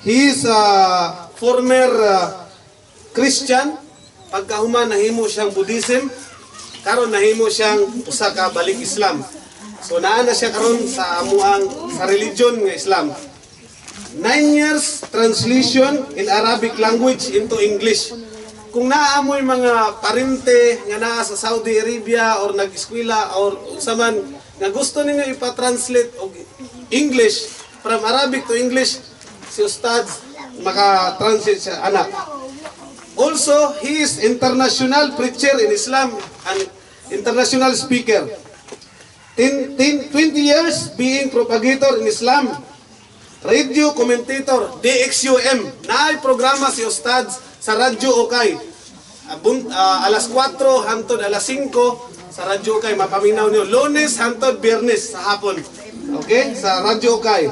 He is a former Christian. Pagkahuman nahimo siyang Buddhism, karon nahimo siyang usa ka balik Islam. So naa na siya karon sa amuang sa religion nga Islam. 9 years translation in Arabic language into English. Kung naamoy mga parente nga naa sa Saudi Arabia or nag-eskwela or usaman nga gusto ninyo ipa-translate og English from Arabic to English, si Ustad maka-translate siya anak. Also, he is international preacher in Islam and international speaker. 20 years being propagator in Islam. Radio commentator, DXUM. Naay programa si Ustad sa Radyo Okay. Alas 4 hangtod alas 5 sa Radyo Okay. Mapaminaw niyo. Lunes hangtod Biyernes sa hapon. Okay? Sa Radyo Okay.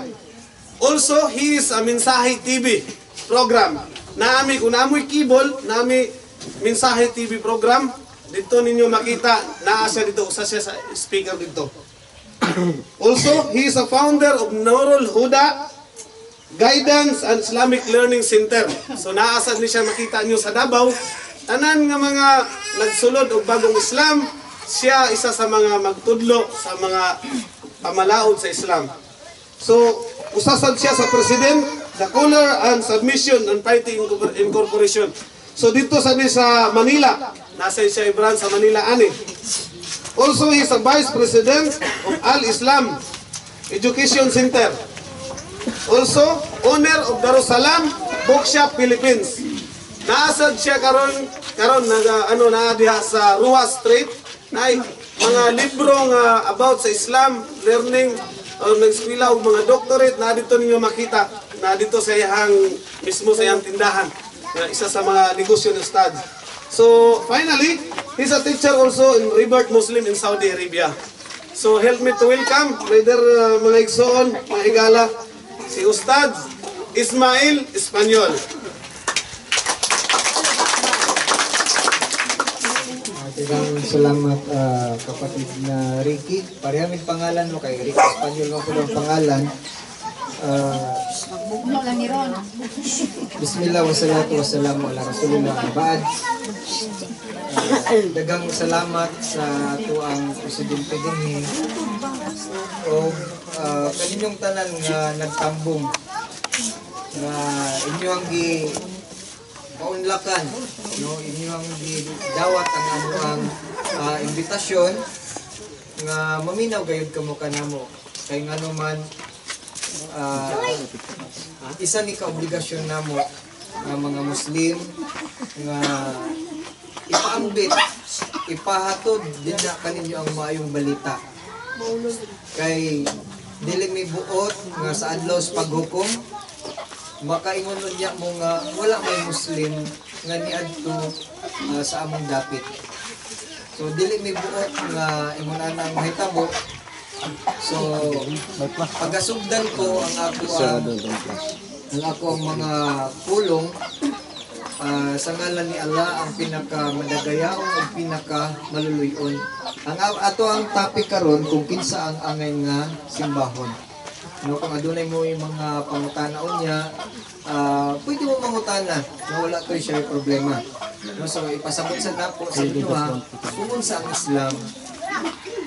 Also, he is a Mensahe TV program. Naami, kung naamoy keyboard, naami Mensahe TV program. Dito ninyo makita, naa siya dito, usa siya sa speaker dito. Also, he is a founder of Nurul Huda Guidance and Islamic Learning Center. So naasad ni siya makita niyo sa Davao. Tanan nga mga nagsulod og bagong Islam, siya isa sa mga magtudlo sa mga pamalaod sa Islam. So, usasad siya sa President, the Caller and Submission and Fighting Incorporation. So dito sa Manila, nasa siya branch sa Manila ani. Also, he is a Vice President of Al-Islam Education Center. Also, owner of Darussalam Bookshop Philippines. Naasad siya karon na diha sa Ruas Street na mga libro nga about sa Islam, learning, nag-eskwela og mga doctorate na dito ninyo makita na dito sa iyang mismo sa iyang tindahan na isa sa mga negosyo ni Ustad. So finally, he's a teacher also in Rebirth Muslim in Saudi Arabia. So help me to welcome leader mga igsoon, mga igala, si Ustad Ismail Espanyol. Maraming salamat kapatid na Ricky. Parehang may pangalan mo kay Ricky Espanyol nga po ang pangalan. Bismillah wa salatu wa salamu ala rasulillah ba'd. Daghang salamat sa ato ang presidente dinhi o kaninyong tanan nga nagtambong na inyo ang paunlakan, no, inyo ang gidawat ang amuang imbitasyon nga maminaw gayud kamo kanamo kay ngano man isa ni kaobligasyon namo nga mga Muslim nga ipaambit, ipahatod din na kaninyo ang maayong balita kay dili mi buot nga sa adlaw sa paghukom makaingon niya mo nga wala may Muslim nga niadto sa among dapit. So dili mi buot nga ingon anang mahitabo. So pagasugdan ko ang ako ang mga pulong sa ngalan ni Allah ang pinaka madagayaon ug pinaka maluluyon. Ang ato ang topic karon kung kinsa ang angay nga simbahon. No, kung adunay mo yung mga pangutanaon niya, pwede mo mangutana na wala ko siya problema. No, so ipasabot sa napo sa inyo kung sa ang Islam.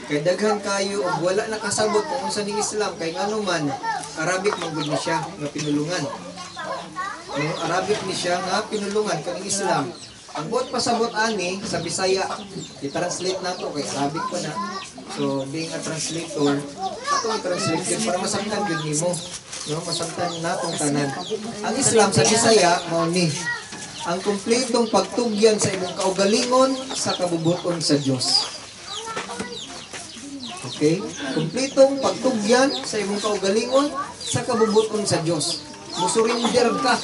Kay daghan kayo og wala nakasabot kung sa ning Islam kay ngano man Arabic man gud ni siya nga pinulungan. No, Arabic ni siya nga pinulungan kaning Islam. Ang buot pasabot ani sa Bisaya, i-translate nato kay Arabic pa na. So being a translator, ato i-translate para masabtan gyud nimo. No, masabtan natong tanan. Ang Islam sa Bisaya mao ni ang kumpletong pagtugyan sa imong kaugalingon sa kabubuton sa Dios. Okay? Kumpletong pagtugyan sa imong kaugalingon sa kabubuton sa Dios. Musurinder ka,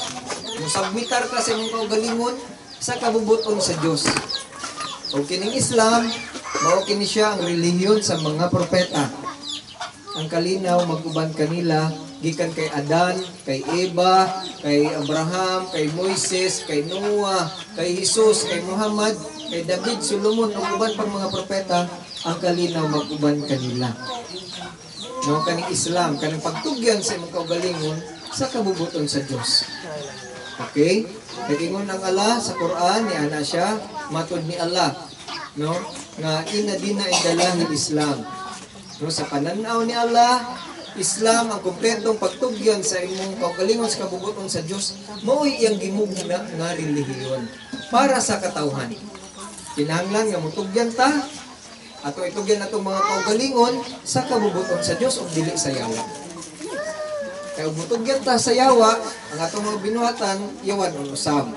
musabmitar ka sa imong kaugalingon sa kabubuton sa Dios. O kining Islam, mao kini siya ang relihiyon sa mga propeta. Ang kalinaw mag-uban kanila gikan kay Adan, kay Eva, kay Abraham, kay Moises, kay Noah, kay Jesus, kay Muhammad, kay David, Solomon, ug uban pang mga propeta, ang kalinaw mag-uban kanila. No, kaning Islam, kanang pagtugyan sa imong kaugalingon sa kabubuton sa Dios. Okay? Nagingon ang Allah sa Quran ni ana siya matod ni Allah, no? Nga ina din na idalahi Islam. No, sa pananaw ni Allah, Islam ang kumpletong pagtugyan sa imong kaugalingon sa kabubuton sa Dios, mao'y iyang gimugna nga relihiyon para sa katawhan. Kinahanglan nga mutugyan ta ato itugyan natong mga kaugalingon sa kabubuton sa Dios ug dili sa yawa. Kaya mutugyan ta sa yawa, ang atong mga binuhatan yawan usab,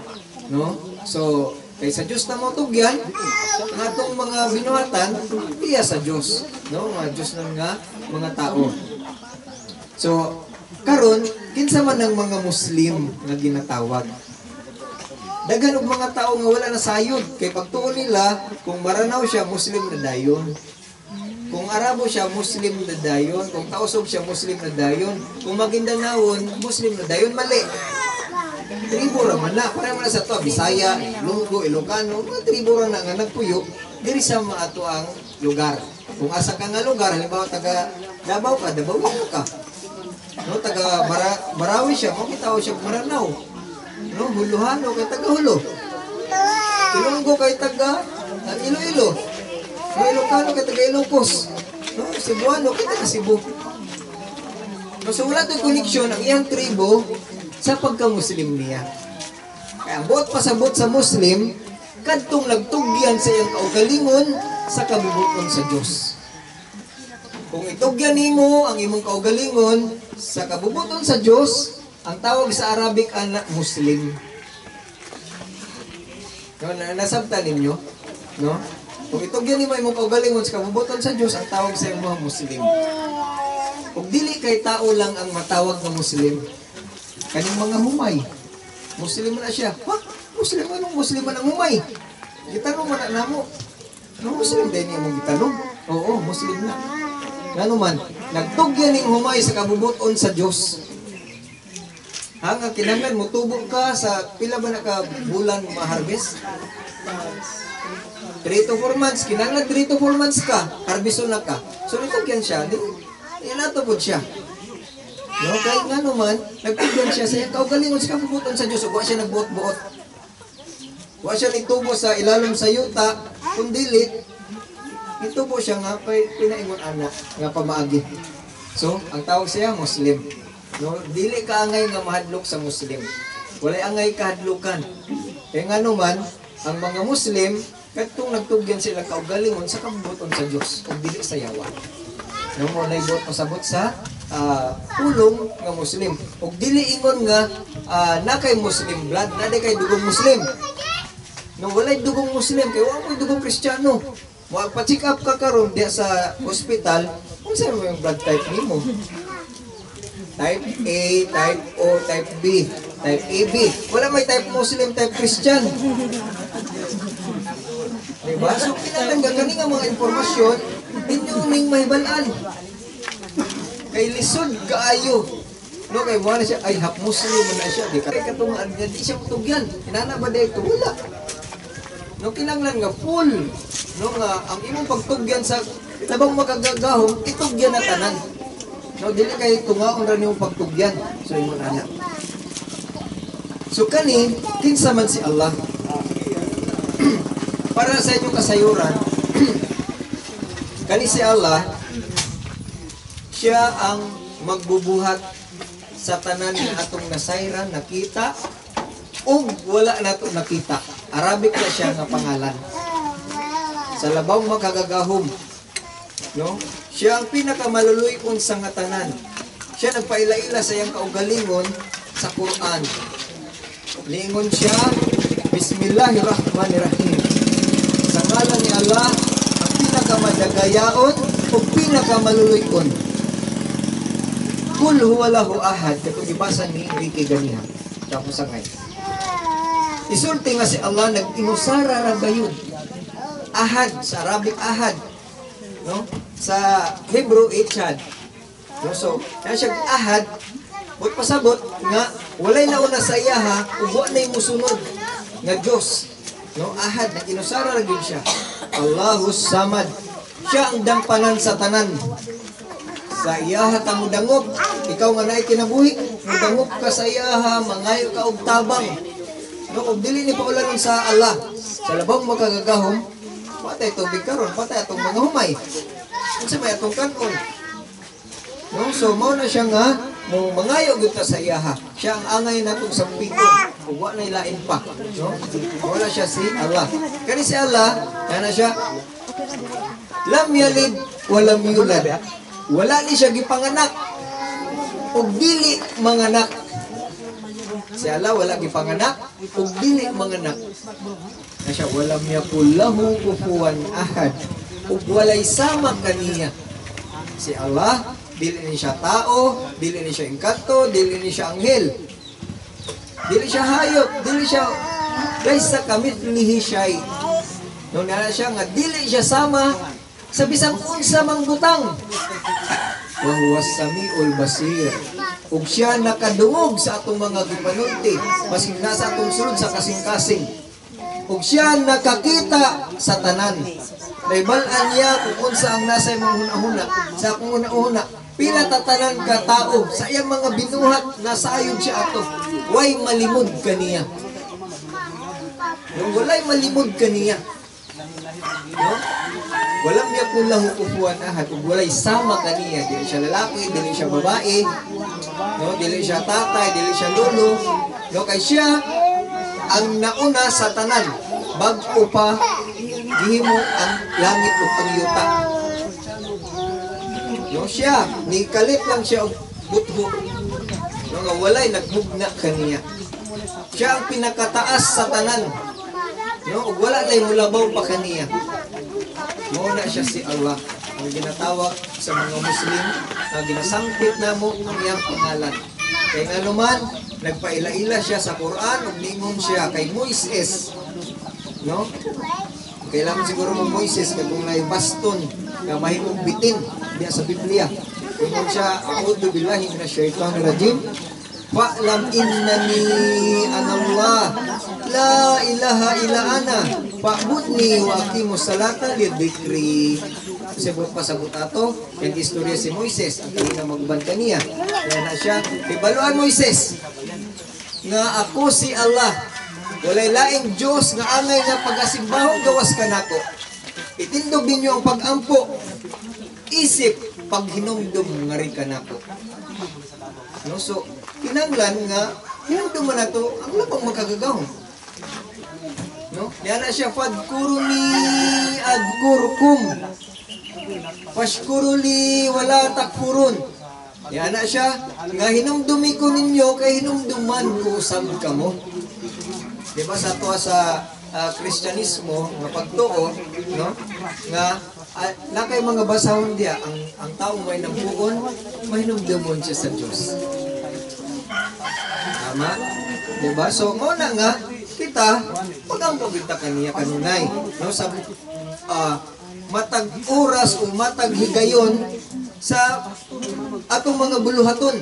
no? So kay sa Dios na mo tugyan, ang atong mga binuhatan iya sa Dios, no? Mga Dios nang nga mga tao. So karon kinsa man ang mga Muslim nga ginatawag. Daghan og mga tao nga wala na sayod kay pagtuon nila kung Maranaw siya Muslim na dayon. Kung Arabo siya Muslim na dayon, kung Tausog siya Muslim na dayon, kung Maguindanawon Muslim na dayon, mali. Tribo ra man na, para man sa to Bisaya, Ilonggo, Ilocano, mga tribo ra na nga nagpuyo diri sa maato ang lugar. Kung asa ka nga lugar, halimbawa taga Davao ka, Davao ka. No, taga Marawi siya, mo kitaw siya Maranaw. No, Huluhano kay taga Hulo. Ilonggo kay taga Iloilo. No, Ilocano kay taga Ilocos. No, Cebuano kay taga Cebu. No, so wala to'y koneksyon ang iyang tribo sa pagka-Muslim niya. Kaya buot pasabot sa Muslim, kadtong nagtugyan sa iyang kaugalingon sa kabubuton sa Dios. Kung itugyan nimo ang imong kaugalingon sa kabubuton sa Dios, ang tawag sa Arabic ana Muslim. No, nasabtan ninyo, no? Kung itugyan nimo imong kaugalingon sa kabubuton sa Dios, ang tawag sa imong mga Muslim. Kung dili kay tao lang ang matawag na Muslim, kaning mga humay, Muslim na siya. Ha? Muslim anong Muslim man ang humay? Gitanong man na namo. No, Muslim din niya mong gitanong. Oo, Muslim na. Ngano man, nagtugyan ning humay sa kabubuton sa Dios. Hanga kinahanglan mo tubo ka sa pila ba na ka bulan mo ma-harvest? 3 to 4 months, kinahanglan 3 to 4 months ka, harveston na ka. So nitugyan siya, ilato po siya. No, kahit nga naman, nagtugyan siya sa iyang kaugalingon sa kabubuton sa Diyos. Huwag siya nagbuot-buot. Huwag siya nagtubo sa ilalim sa yuta, kundi nitubo siya nga pinaingon anak nga pamaagi. So, ang tawag siya Muslim. No, dili ka angay nga mahadlok sa Muslim. Walay angay kahadlukan. Kaya nga naman, ang mga Muslim, kadtong nagtugyan sila kaugalingon sa kabubuton sa Diyos, o dili sa yawa. No, mo naibot pasabot sa pulong nga Muslim. Og dili ingon nga na kay Muslim blood, na kay dugong Muslim. No, walay dugong Muslim kay wa mo dugong Kristiyano. Mo pa-check up ka karon diya sa hospital, unsa mo yung blood type nimo? Type A, type O, type B, type AB. Wala may type Muslim, type Christian. Diba? So, kinatanggal ka nga mga informasyon, inyo ning mahibalaan. Kay lisod kaayo. No, kay wala siya, ay half Muslim na siya. Di ka katungaan niya, di siya matugyan. Kinana ba dahil ito? Wala. No, kinanglan nga full. No, nga, ang imong pagtugyan sa labang magagagahong, itugyan na tanan. No, dili kay tungaon ra nimo pagtugyan. So, imong anak. So, kani, kinsa man si Allah. Para sa inyong kasayuran, kani si Allah, siya ang magbubuhat sa tanan ng atong nasayran, nakita, o wala na ito nakita. Arabic na siya nga pangalan. Sa labaw makagagahom. No? Siya ang pinakamaluluyon sa nga tanan. Siya nagpaila-ila sa iyang kaugalingon sa Quran. Lingon siya, Bismillahirrahmanirrahim. Sa ngalan ni Allah, ang pinakamadagayaon o pinakamaluluyon. Kul huwalahu ahad. Ito ibasa ni Enrique Ganiha. Tapos sa ngayon. Isulti nga si Allah, nag-inusara na gayon. Ahad, sa Arabic ahad. No? Sa Hebrew, Echad. No? So, kaya siya ahad, but pasabot nga, walay nauna sa iya ha, ubo na yung musunod nga Diyos. No? Ahad, nag-inusara na gayon siya. Allahus Samad. Siya ang dampanan sa tanan. Sa iya ha tamudangog, ikaw nga naay kinabuhi, mudangop ka sa iyaha, mangayo ka og tabang. No, kung dili ni paulanon sa Allah, sa labang magagagahom, patay tubig karon, patay atong mga humay. Unsa may atong kanon? No, so mao na siya nga mo mangayo gyud ta sa iyaha. Siya ang angay natong sampiton, ug wa na ilain pa. No? Wala siya si Allah. Kani si Allah, kana siya lam yalid wa lam yulad. Wala ni siya gipanganak ug dili manganak. Si Allah wala gipanganak ug dili manganak. Na siya walam yakul lahu kufuwan ahad. Ug walay sama kaniya. Si Allah dili ni siya tao, dili ni siya engkanto, dili ni siya anghel. Dili siya hayop, dili siya laysa kamithlihi shay. No na siya nga dili siya sama sa bisang unsa mang butang. Wa huwas samiul basir. Ug siya nakadungog sa atong mga gipanulti, maski nasa atong sulod sa kasing-kasing. Ug siya nakakita sa tanan. Naibalan niya kung unsa ang nasa imong hunahuna, sa akong hunahuna. Pila tatanan ka tao sa iyang mga binuhat nasayod siya ato. Way malimod kaniya. Yung walay malimod kaniya. No? Walang yakul lahu kufuwan ahad, ug walay sama kaniya. Dili siya lalaki, dili siya babae, no, dili siya tatay, dili siya lolo. No, kay siya ang nauna sa tanan bag-o pa gihimo ang langit ug ang yuta. No, siya ni kalit lang siya og butho. No, nga walay nagbugna kaniya. Siya ang pinakataas sa tanan. No, ug wala lay mulabaw pa kaniya. Muna siya si Allah, ang ginatawag sa mga Muslim na ginasangkit namo ang iyang pangalan. Kaya nga naman, nagpaila-ila siya sa Quran ug ningon siya kay Moises. No? Kailangan siguro mo Moises kay kung naibaston na mahimong bitin diya sa Biblia. Ningon siya, a'udhu billahi minasyaitonir rajim. Fa'lam innani anallah la ilaha illa ana fa'budni wa aqimus salata lidzikri. Sebut pasabot ato ang istorya si Moises ang kanina magbanta niya. Kaya na siya, ibaluan Moises nga ako si Allah. Walay laing Diyos nga angay nga pag-asimbahong gawas kanako. Itindog ninyo ang pag-ampo. Isip paghinumdum nga rin kanako. No, so, kinanglan nga, hinumdum man nato ang labang makagagahon. No? Yan na siya, fadkuruni adkurkum. Fashkuruli wala takfurun. Yan na siya, nga hinumdumi ko ninyo, kay hinumduman ko usab kamo. Diba sa to sa Kristyanismo, nga pagtuo, no? Nga, na kay mga basahon diya, ang taong may nampuon, mahinumdumon siya sa Diyos. Tama? Diba? So, muna nga, kita, pag-ampog kita kaniya kanunay. No? Sa matag oras o matag higayon sa atong mga buluhaton.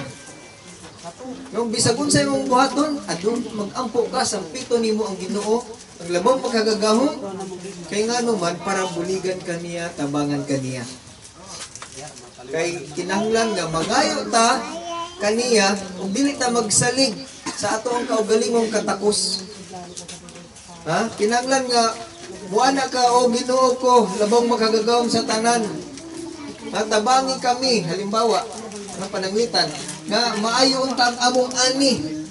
No? Bisagun sa imong buhaton, adun mag-ampo ka, sampito nimo ang Ginoo, ang labang pagkagagahon, kay nga naman, para buligan kaniya, tabangan kaniya. Kay kinahanglan nga, mangayo ta, kaniya, kung dili ta magsalig sa ato ang kaugalingong katakos. Ha? Kinahanglan nga, buana ka, o Ginoo ko, labang makagagawang sa tanan. At tabangi kami, halimbawa, ng pananglitan, nga maayo ang among ani.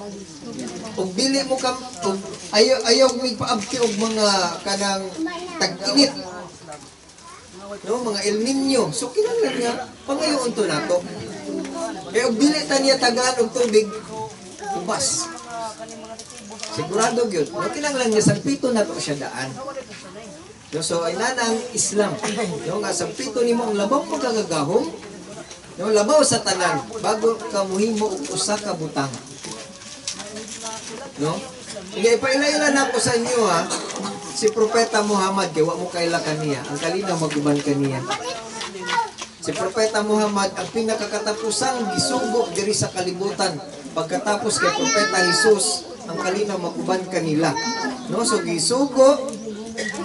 Ug dili mo kam ayaw mi paabti og mga kanang tag-init. No, mga El Nino. So kinahanglan nga pangayoon to nato. Kaya ug dili ta niya tagaan og tubig, ubas. Sigurado gyud. No, kinahanglan nga sampito nato siya daan. No, so ay nanang Islam. No, nga sampito nimo ang labang pagkagagahom. No, labaw sa tanan bago ka muhimo og usa ka butang. No? Sige, ipaila-ila na po sa inyo ha. Si Propeta Muhammad, kaya wa mo kaila kaniya. Ang kalinaw maguban kaniya. Si Propeta Muhammad, ang pinakakatapusang gisugo diri sa kalibutan. Pagkatapos kay Propeta Jesus, ang kalinaw maguban kanila. No? So, gisugo,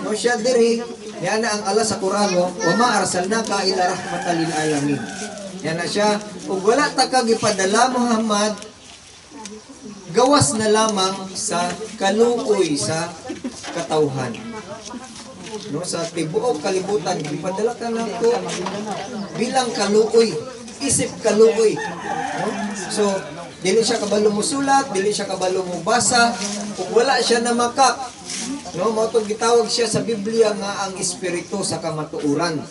no, siya diri, yan na ang Allah sa Quran, wa ma arsalnaka ila rahmatan lil alamin. Yan na siya, kung wala ta kag ipadala Muhammad, gawas na lamang sa kaluoy sa katawhan. No, sa tibuok kalibutan, gipadala ka na ko bilang kaluoy, isip kaluoy. No? So, dili siya kabalo mo sulat, dili siya kabalo mo basa, kung wala siya na makak. No, mao tong gitawag siya sa Biblia nga ang espiritu sa kamatuoran.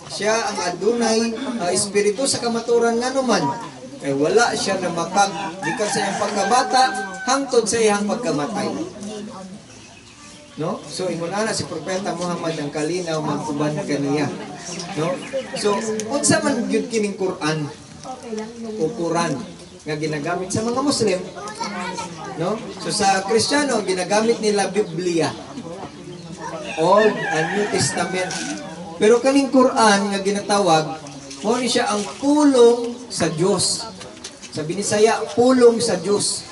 Siya ang adunay espiritu sa kamatuoran nga naman. Kay wala siya na makag gikan sa iyang pagkabata hangtod sa iyang pagkamatay. No? So ingon ana si Propeta Muhammad ang kalinaw magkuban kaniya. No? So unsa man gyud kining Quran o Quran nga ginagamit sa mga Muslim, no? So sa Kristiyano ginagamit nila Biblia, Old and New Testament. Pero kaning Quran nga ginatawag, mo ni siya ang pulong sa Dios. Sa Binisaya, pulong sa Dios.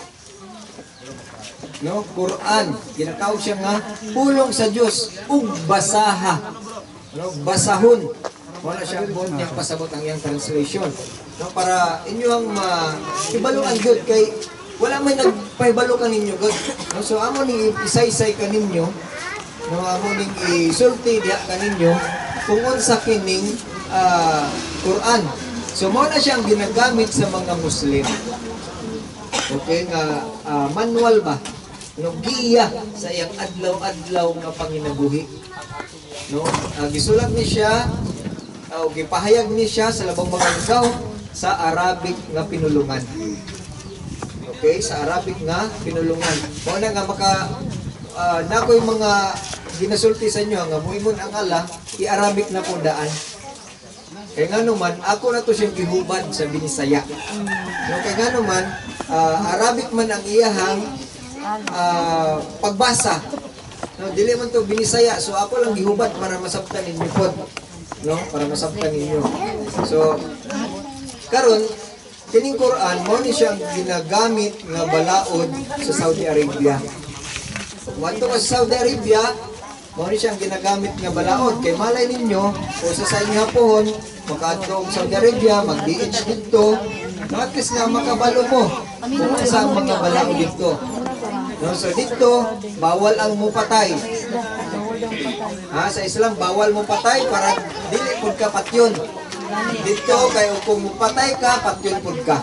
No, Quran, ginatawag siya nga pulong sa Dios ug basaha. No, basahon. Wala siya buot niyang pasabot ang iyang translation. No, para inyong ibaluan gyud kay wala may nagpahibalo kaninyo gud. No, so amo ni isaysay kaninyo, no, amo ning isulti diha kaninyo kung unsa kining Quran. So mao na siyang ginagamit sa mga Muslim. Okay nga manual ba? No, giya sa iyang adlaw-adlaw nga panginabuhi. No, gisulat ni siya o gipahayag ni siya sa labang mga lugaw sa Arabic nga pinulungan. Okay, sa Arabic nga pinulungan. Mao na nga maka nakoy mga ginasulti sa inyo nga muingon ang Allah, i-Arabic na po daan. Kaya nga naman, ako na to siyang gihubad sa Binisaya. No, kaya nga naman, Arabic man ang iyahang pagbasa. No, dili man to Binisaya, so ako lang gihubad para masabtan ninyo po. No, para masabtan ninyo. So, karon kining Quran mo ni siyang ginagamit nga balaod sa Saudi Arabia. Wadto ka sa Saudi Arabia, mo ni siyang ginagamit nga balaod kay malay ninyo o sa inyo hapon makaadto og Saudi Arabia mag-DH dito, no, at least nga makabalo mo kung sa mga balaod dito. No, so dito bawal ang mupatay. Sa Islam bawal mo patay para dili pud ka patyon. Dito kay kung mupatay ka, patyon pud ka.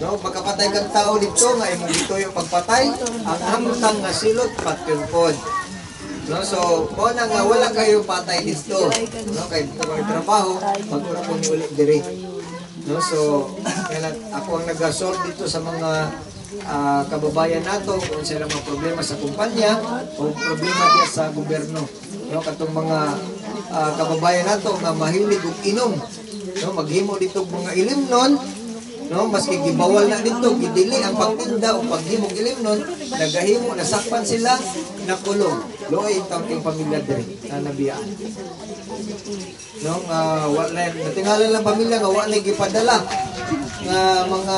No, magkapatay kang tao dito nga imong dito yung pagpatay, ang hamtang nga silot patyon pod. No, so mo na nga wala kayo patay dito. No, kay dito ang trabaho, pagura ko ni ulit diri. No, so kaya ako ang nag-sort dito sa mga kababayan nato kung sila mga problema sa kumpanya o problema diya sa gobyerno. No, katong mga kababayan nato nga mahilig og inom. No, maghimo dito mga ilimnon. No, maski gibawal na dito, gidili ang pagtinda o paghimog ilimnon, nagahimo, nasakpan sila, nakulong. Loy ang tawag pamilya diri na nabiyaan. No, wala natingala lang pamilya nga wala gipadala nga mga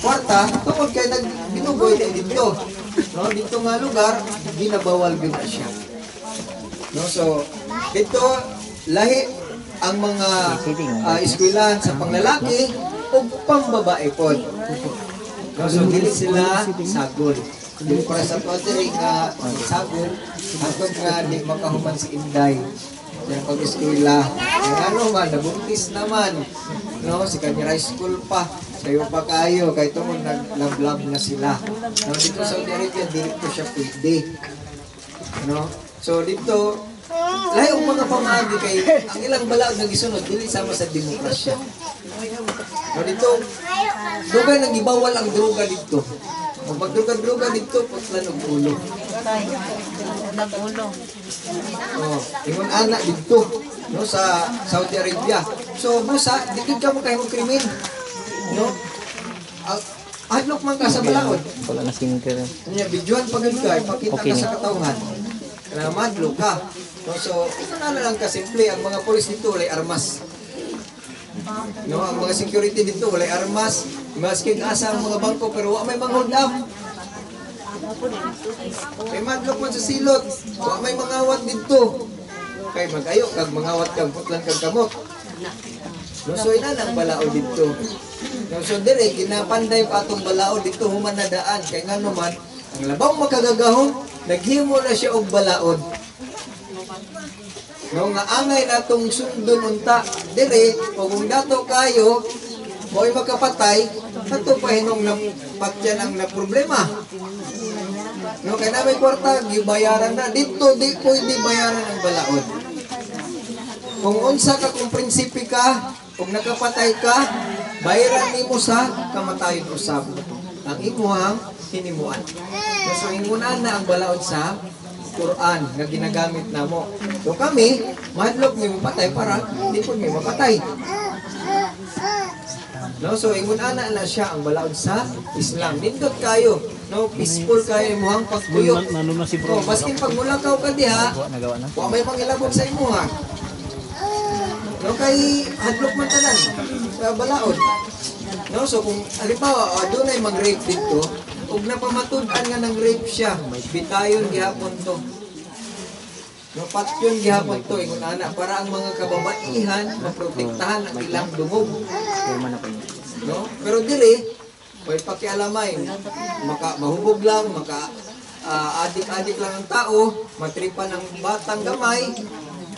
kwarta tungod kay nagbinugoy dito. No, dito nga lugar ginabawal gyud siya. No, so dito lahi ang mga eskwelahan sa panglalaki o pambabae po. No, so dili sila sagol. Dili para sa pagdiri nga sagol hangtod nga di makahuman si Inday. Yung pag-eskwela. Ano man, nabuntis naman. No, si kanya high school pa. Sayo pa kayo. Kahit ito nag-love na sila. No, dito sa Saudi Arabia, dito siya pwede. No? So dito, lahi ang mga pamagi kay ang ilang balaod na gisunod, dili sama sa demokrasya. No, dito, dugay nang ibawal ang droga dito. Kung magdruga-druga dito, putlan og ulo. Ingon anak dito, no, sa Saudi Arabia. So, busa, dikit ka mo kayo krimen. No? Adlok man ka sa balaod. Wala na skincare. Kanya, videoan pagod ka, ipakita ka sa katawhan. Kaya madlo ka. No, so, ito na lang kasimple, ang mga polis dito, walay armas. No, ang mga security dito, walay armas. Maski asa ang mga bangko, pero wala may mga hold up. May madlok man sa silot. Wala may mangawat dito. Kay magayo, kag mangawat kag putlan kag kamot. No, so ina nang balao dito. No, so dire ginapanday pa atong balaod dito human na daan kay ngano man ang labaw makagagahom naghimo na siya og balaod. No, nga angay natong sundon unta dire kung dato kayo mo'y makapatay ato pa hinong patyan ang na problema. No, kay na may kwarta gibayaran na dito di pwede bayaran ang balaod. Kung unsa ka kung prinsipi ka, kung nakapatay ka, bayaran nimo sa kamatayon usab. Ang imuhang hinimuan. So ingunan na ang balaod sa Quran nga ginagamit namo. So kami, madlok mi mapatay para di po mi mapatay. No, so ingunan na siya ang balaod sa Islam. Nindot kayo, no, peaceful kayo imuhang pagtuyo. No, baskin pag mulakaw ka diha, wa may mangilabot sa imuha. No, kay hadlok man tanan sa balaod. No, so kung halimbawa adunay mag-rape dito, ug napamatud-an nga nang rape siya, bitayon gihapon to. No, patyon gihapon to ingon ana para ang mga kababaihan maprotektahan ang ilang dungog. No, pero dili way pakialamay, mahubog lang, adik-adik lang ang tao, matripan ang batang gamay.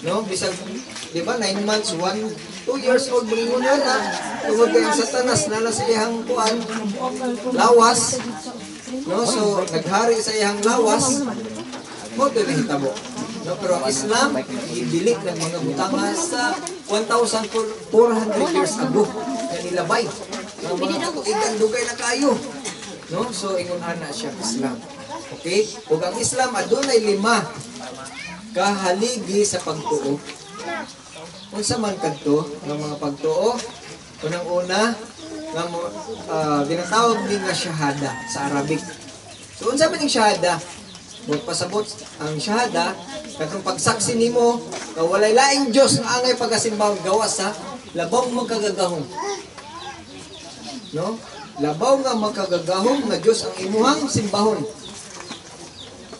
No, bisag di ba 9 months, 2 years old bringon na tungod kay ang Satanas na sa iyang kuan lawas. No, so naghari sa iyang lawas mo dili hitabo. No, pero ang Islam ibili ng mga butanga sa 1,400 years ago na nilabay. No, mga katuigan dugay na kayo. No, so ingon ana siya Islam. Okay? Ug ang Islam adunay 5 kahaligi sa pagtuo. Unsa man kadto ng mga pagtuo? Unang-una nga ginatawag din nga shahada sa Arabic. So unsa man ning shahada? Bot pasabot ang shahada katong pagsaksi nimo nga walay laing Dios nga angay pagasimbaw gawas sa labaw magkagagahom. No? Labaw nga magkagagahom nga Dios ang imuhang simbahon.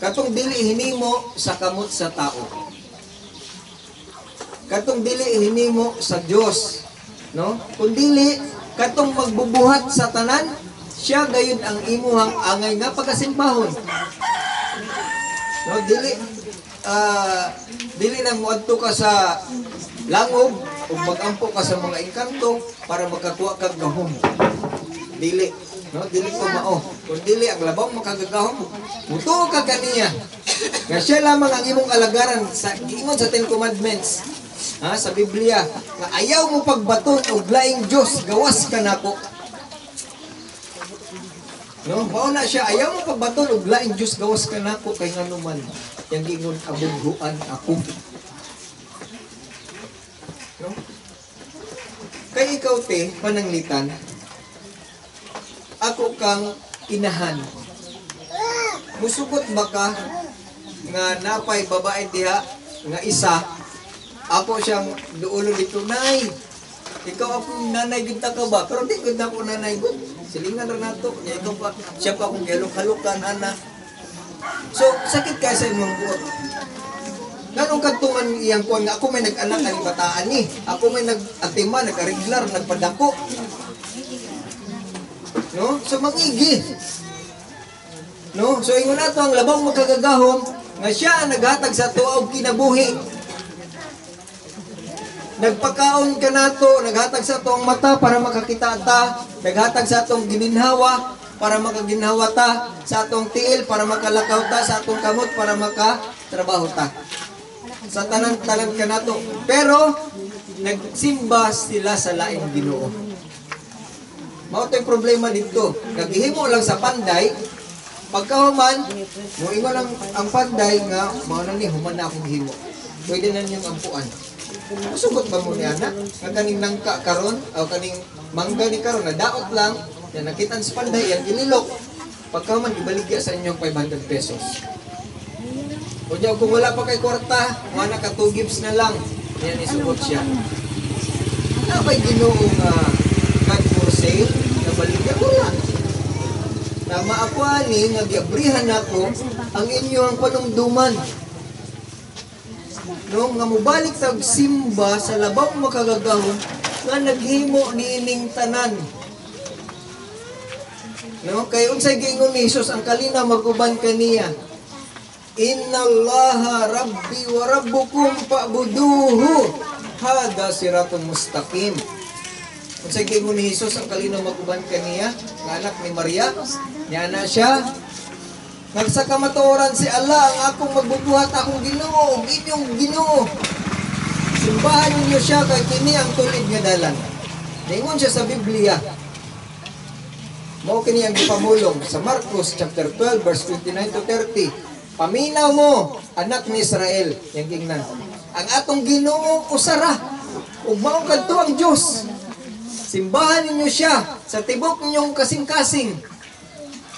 Katong dili hinimo sa kamot sa tao. Katong dili hinimo sa Dios, no? Kung dili katong magbubuhat sa tanan, siya gayud ang imuhang angay nga pagasimbahon. No, dili na muadto ka sa langob ug magampo ka sa mga engkanto para makakuha kag gahom. Dili. No, dili ko mao. Kung dili ang labaw makagagahom, mutuo ka kaniya. Nga siya lamang ang imong alagaran sa giingon sa Ten Commandments. Ha, sa Biblia, nga ayaw mo pagbaton og laing Dios, gawas ka nako. No, mao na siya ayaw mo pagbaton og laing Dios, gawas ka nako kay nganuman yang giingon abughuan ako. No? Kay ikaw te pananglitan, ako kang inahan. Musukot ba ka nga napay babae diha nga isa, ako siyang duulo dito, nay, ikaw akong nanay gud ka ba? Pero di gud na ako nanay gud. Silingan ra nato, ikaw pa, siya pa akong galok-halokan, ana. So, sakit ka sa imong buot. Ganong kantuman iyang kuwan nga, ako may nag-anak ang bataan ni. Ako may nag-atima, nag-ariglar, nagpadako. No? So mangigi. No? So ingon nato ang labaw magkagagahom nga siya ang naghatag sa tuog kinabuhi. Nagpakaon ka nato, naghatag sa atong mata para makakita ta, naghatag sa atong gininhawa para makaginhawa ta, sa atong tiil para makalakaw ta, sa atong kamot para makatrabaho ta. Sa tanan-tanan ka nato. Pero nagsimba sila sa laing Ginoo. Mao tay problema dito. Naghihimo lang sa panday, pagkahuman, moingon ang panday nga mao na ni human na akong himo. Pwede na niyong ampuan. Sugot ba mo niya na? Nga kaning nangka karon o kaning mangga ni karon na daot lang, na nakitan sa panday yan gililok. Pagkahuman ibaligya sa inyong 500 pesos. O diyan kung wala pa kay kwarta, wala ka 2 gifts na lang. Yan isugot siya. Napay Ginoo nga God for sale, nabaligyan ko lang. Tama ako ani, nagyabrihan ako ang inyong panumduman. No, nga mubalik sa simba sa labaw makagagahon nga naghimo niining tanan. No, kay unsay giingon ni Hesus ang kalinaw maguban kaniya. Innallaha rabbi wa rabbukum fa'buduhu. Hada siratun mustaqim. Unsay giingon ni Hesus ang kalinaw maguban kaniya, nga anak ni Maria, niya na siya. Nagsakamatuoran si Allah ang akong magbubuhat akong Ginoo, ug inyong Ginoo. Simbahan ninyo siya kay kini ang tulid nga dalan. Ningon siya sa Biblia. Mao kini ang gipamulong sa Marcos chapter 12 verse 29 to 30. Paminaw mo, anak ni Israel, yang gingnan. Ang atong Ginoo usara, ug mao kadto ang Dios. Simbahan ninyo siya sa tibok ninyong kasing-kasing,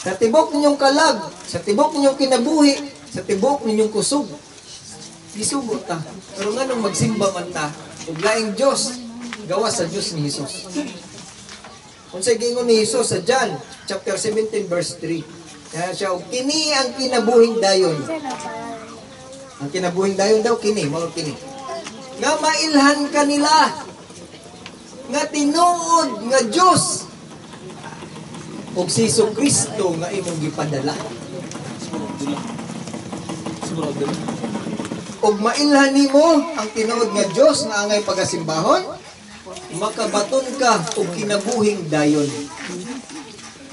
sa tibok ninyong kalag, sa tibok ninyong kinabuhi, sa tibok ninyong kusog. Gisugot ta, pero nga nung magsimba man ta, ug laing Dios, gawa sa Dios ni Hesus. Unsay giingon ni Hesus sa John chapter 17 verse 3. Kaya siya, kini ang kinabuhing dayon. Ang kinabuhing dayon daw, kini, mao kini. Nga mailhan kanila, nga tinuod, nga Diyos, ug si Kristo nga imong gipadala. Ug mailhan nimo ang tinuod nga Diyos nga angay pagasimbahon, makabaton ka og kinabuhing dayon.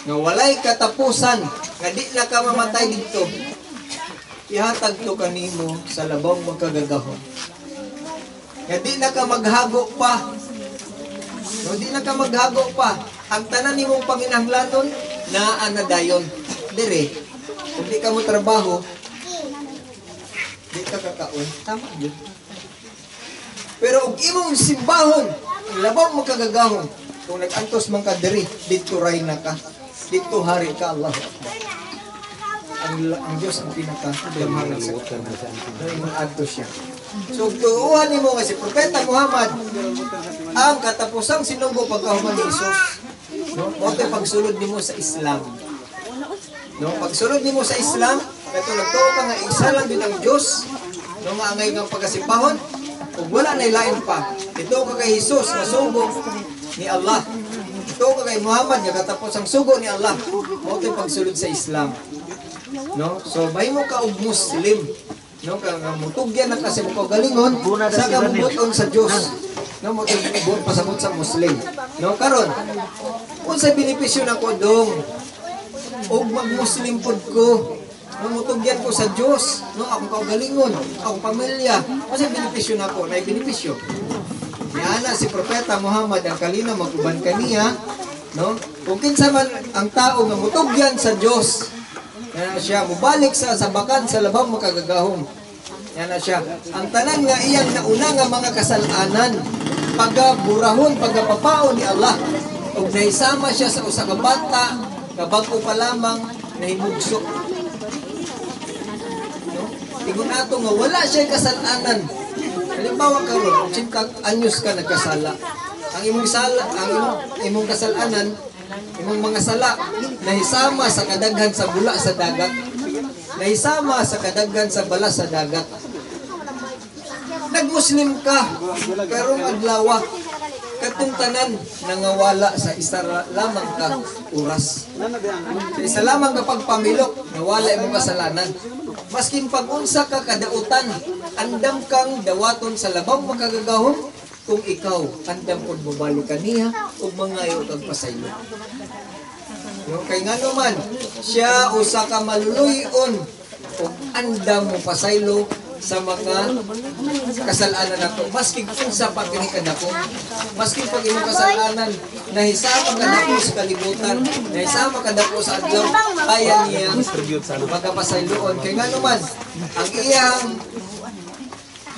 Nga walay katapusan, nga di na ka mamatay dito. Ihatag to kanimo sa labong magkagagahon. Nga di na ka maghago pa. No, di na ka maghago pa. Ang tanan nimong panginahanglanon naa na dayon. Dire, kung di ka mo trabaho, di ka kakaon. Tama yun. Pero ug imong simbahon, labang magkagagahon. Kung nag-antos man ka diri, dito ray na ka. Dito hari ka, Allahu Akbar. Ang Diyos ang pinaka-damhangan sa mga antos siya. So, tuuhan mo nga si Propeta Muhammad, ang katapusang sinunggo pagkahuman ni Isus, no? O pagsulod nimo sa Islam. No? Pagsulod nimo sa Islam, kato nagtuo ka nga isa lang din ang Diyos, no? Nga angay ng pagkasipahon, ug wala na ilain pa. Ito ka kay Jesus na sugo ni Allah. Ito ka kay Muhammad nga katapos ang sugo ni Allah. Mao tay pagsulod sa Islam. No? So mahimo ka og Muslim. No, kang mutugyan na kasi mo galingon sa kamubuton sa Dios. No, mo tugod pasabot sa Muslim. No, karon unsa benepisyo nako dong og mag-Muslim pud ko. No, mutugyan ko sa Dios, no, akong kaugalingon, akong pamilya. Kasi benepisyo na ko, nay benepisyo. Niana si Propeta Muhammad ang kalinaw maguban kaniya, no? Kung kinsa man ang tao nga mutugyan sa Dios, na siya mubalik sa sabakan sa labang makagagahom. Yan na siya. Ang tanan nga iyang nauna nga mga kasalanan, pagaburahon, pagapapaon ni Allah. Ug naisama siya sa usa ka bata, kabag-o pa lamang nahimugso. Ingon ato nga wala siya kasalanan. Halimbawa karon, 5 anyos ka nagkasala. Ang imong kasalanan, imong mga sala nahisama sa kadaghan sa bula sa dagat. Nahisama sa kadaghan sa bala sa dagat. Nagmuslim ka, karong adlaw katong tanan nangawala sa isa lamang ka oras. Sa isa lamang ka pagpamilok, nawala imong kasalanan. Maskin pag-unsa ka kadautan, andam kang dawaton sa labang makagagahom, kung ikaw andam pod mobalik kaniya ug mangayo kag pasaylo. No, kay ngano man siya usa ka maluluyon ug andam mo pasaylo sa mga kasalanan nato. Maski unsa pa kini kadako, maski pag imong kasalanan nahisama kadako sa kalibutan, nahisama kadako sa adlaw, kaya niya magpasayloon. Kay ngano man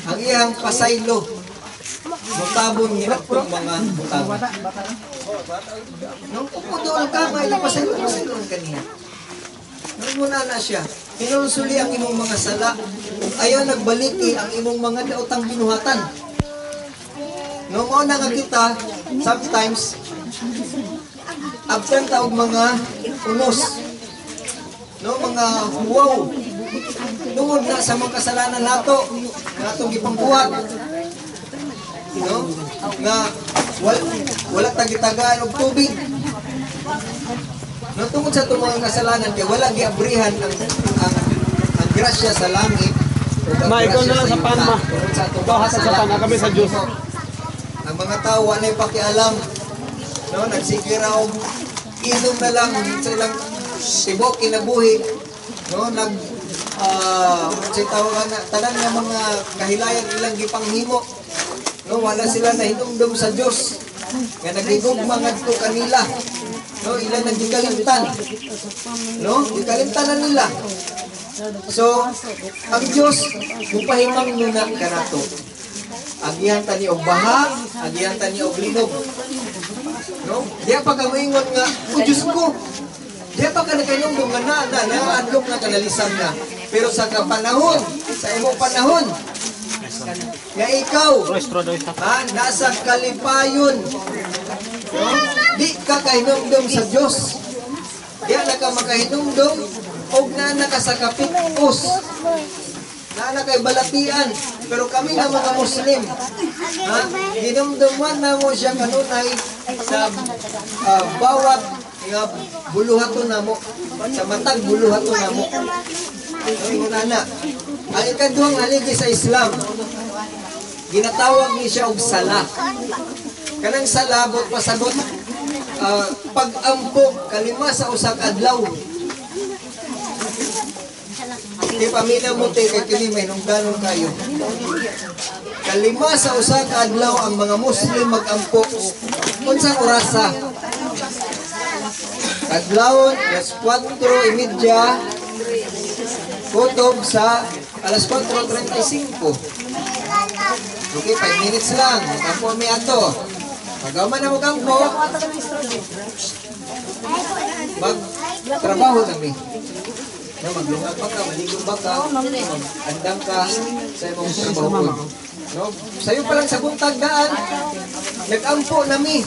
ang iyang pasaylo mutabon niya itong mga butang. Nung pupudol ka, may pasayloon kaniya. Nung muna na siya, hinusuli ang imong mga sala, ayaw nagbaliki ang imong mga daotang binuhatan. Nung una nga kita, sometimes, absent og mga unos, no, mga huwaw, tungod na sa mga kasalanan nato, natong ipangbuhat, no, nga wala tagitagaan og tubig. No, tungod sa tumang kasalanan kay wala giabrihan ang grasya sa langit o ang Ma, ikaw grasya na lang sa pan, yuta. ma. Tungod sa Ikaw hatag sa pan, kami sa Diyos. Ang mga tao wala pakialam. No, nagsikira og inom na lang sa ilang tibok kinabuhi. No, sa tawagan na tanan nga mga kahilayan ilang gipanghimo. No, wala sila nahinumdum sa Dios. Nga nagigugma ngadto kanila. No, ilan nagikalimtan. No, gikalimtan na nila. So, ang Dios mupahimang nuna kanato. Agihan ta ni og baha, agihan ta ni og linog. No? Diya pa ka moingon nga, "O Diyos ko." Diya pa ka nakainumdum nga na-adlok na kanalisan na. Pero sa kapanahon, sa imong panahon, nga ikaw, nasa kalipayon, no? Di ka kahinumdum sa Diyos. Diya na ka makahinumdum, o na ka sa kapit-os. Na kay balatian, pero kami nga mga Muslim, ginumduman na mo siya kanunay sa bawat nga buluhaton namo, sa matag buluhaton namo. Nana, ang ikaduhang haligi sa Islam, ginatawag ni siya og sala. Kanang sala, bot pasabot, pag-ampo, kalima sa usak adlaw. Di pamilya mo te kay kini may nungganon kayo. Kalima sa usa ka adlaw ang mga Muslim mag-ampo. Unsang orasa? Adlawon alas 4:30 kutob sa alas 4:35. Okay, 5 minutes lang. Kampo mi ato. Pagaman na mo kampo. Mag-trabaho kami. Na maglungag ba ka, maligong ba ka, mag-andang ka sa imong trabaho. No? Sa'yo pa lang sa buntag daan, nag-ampo nami.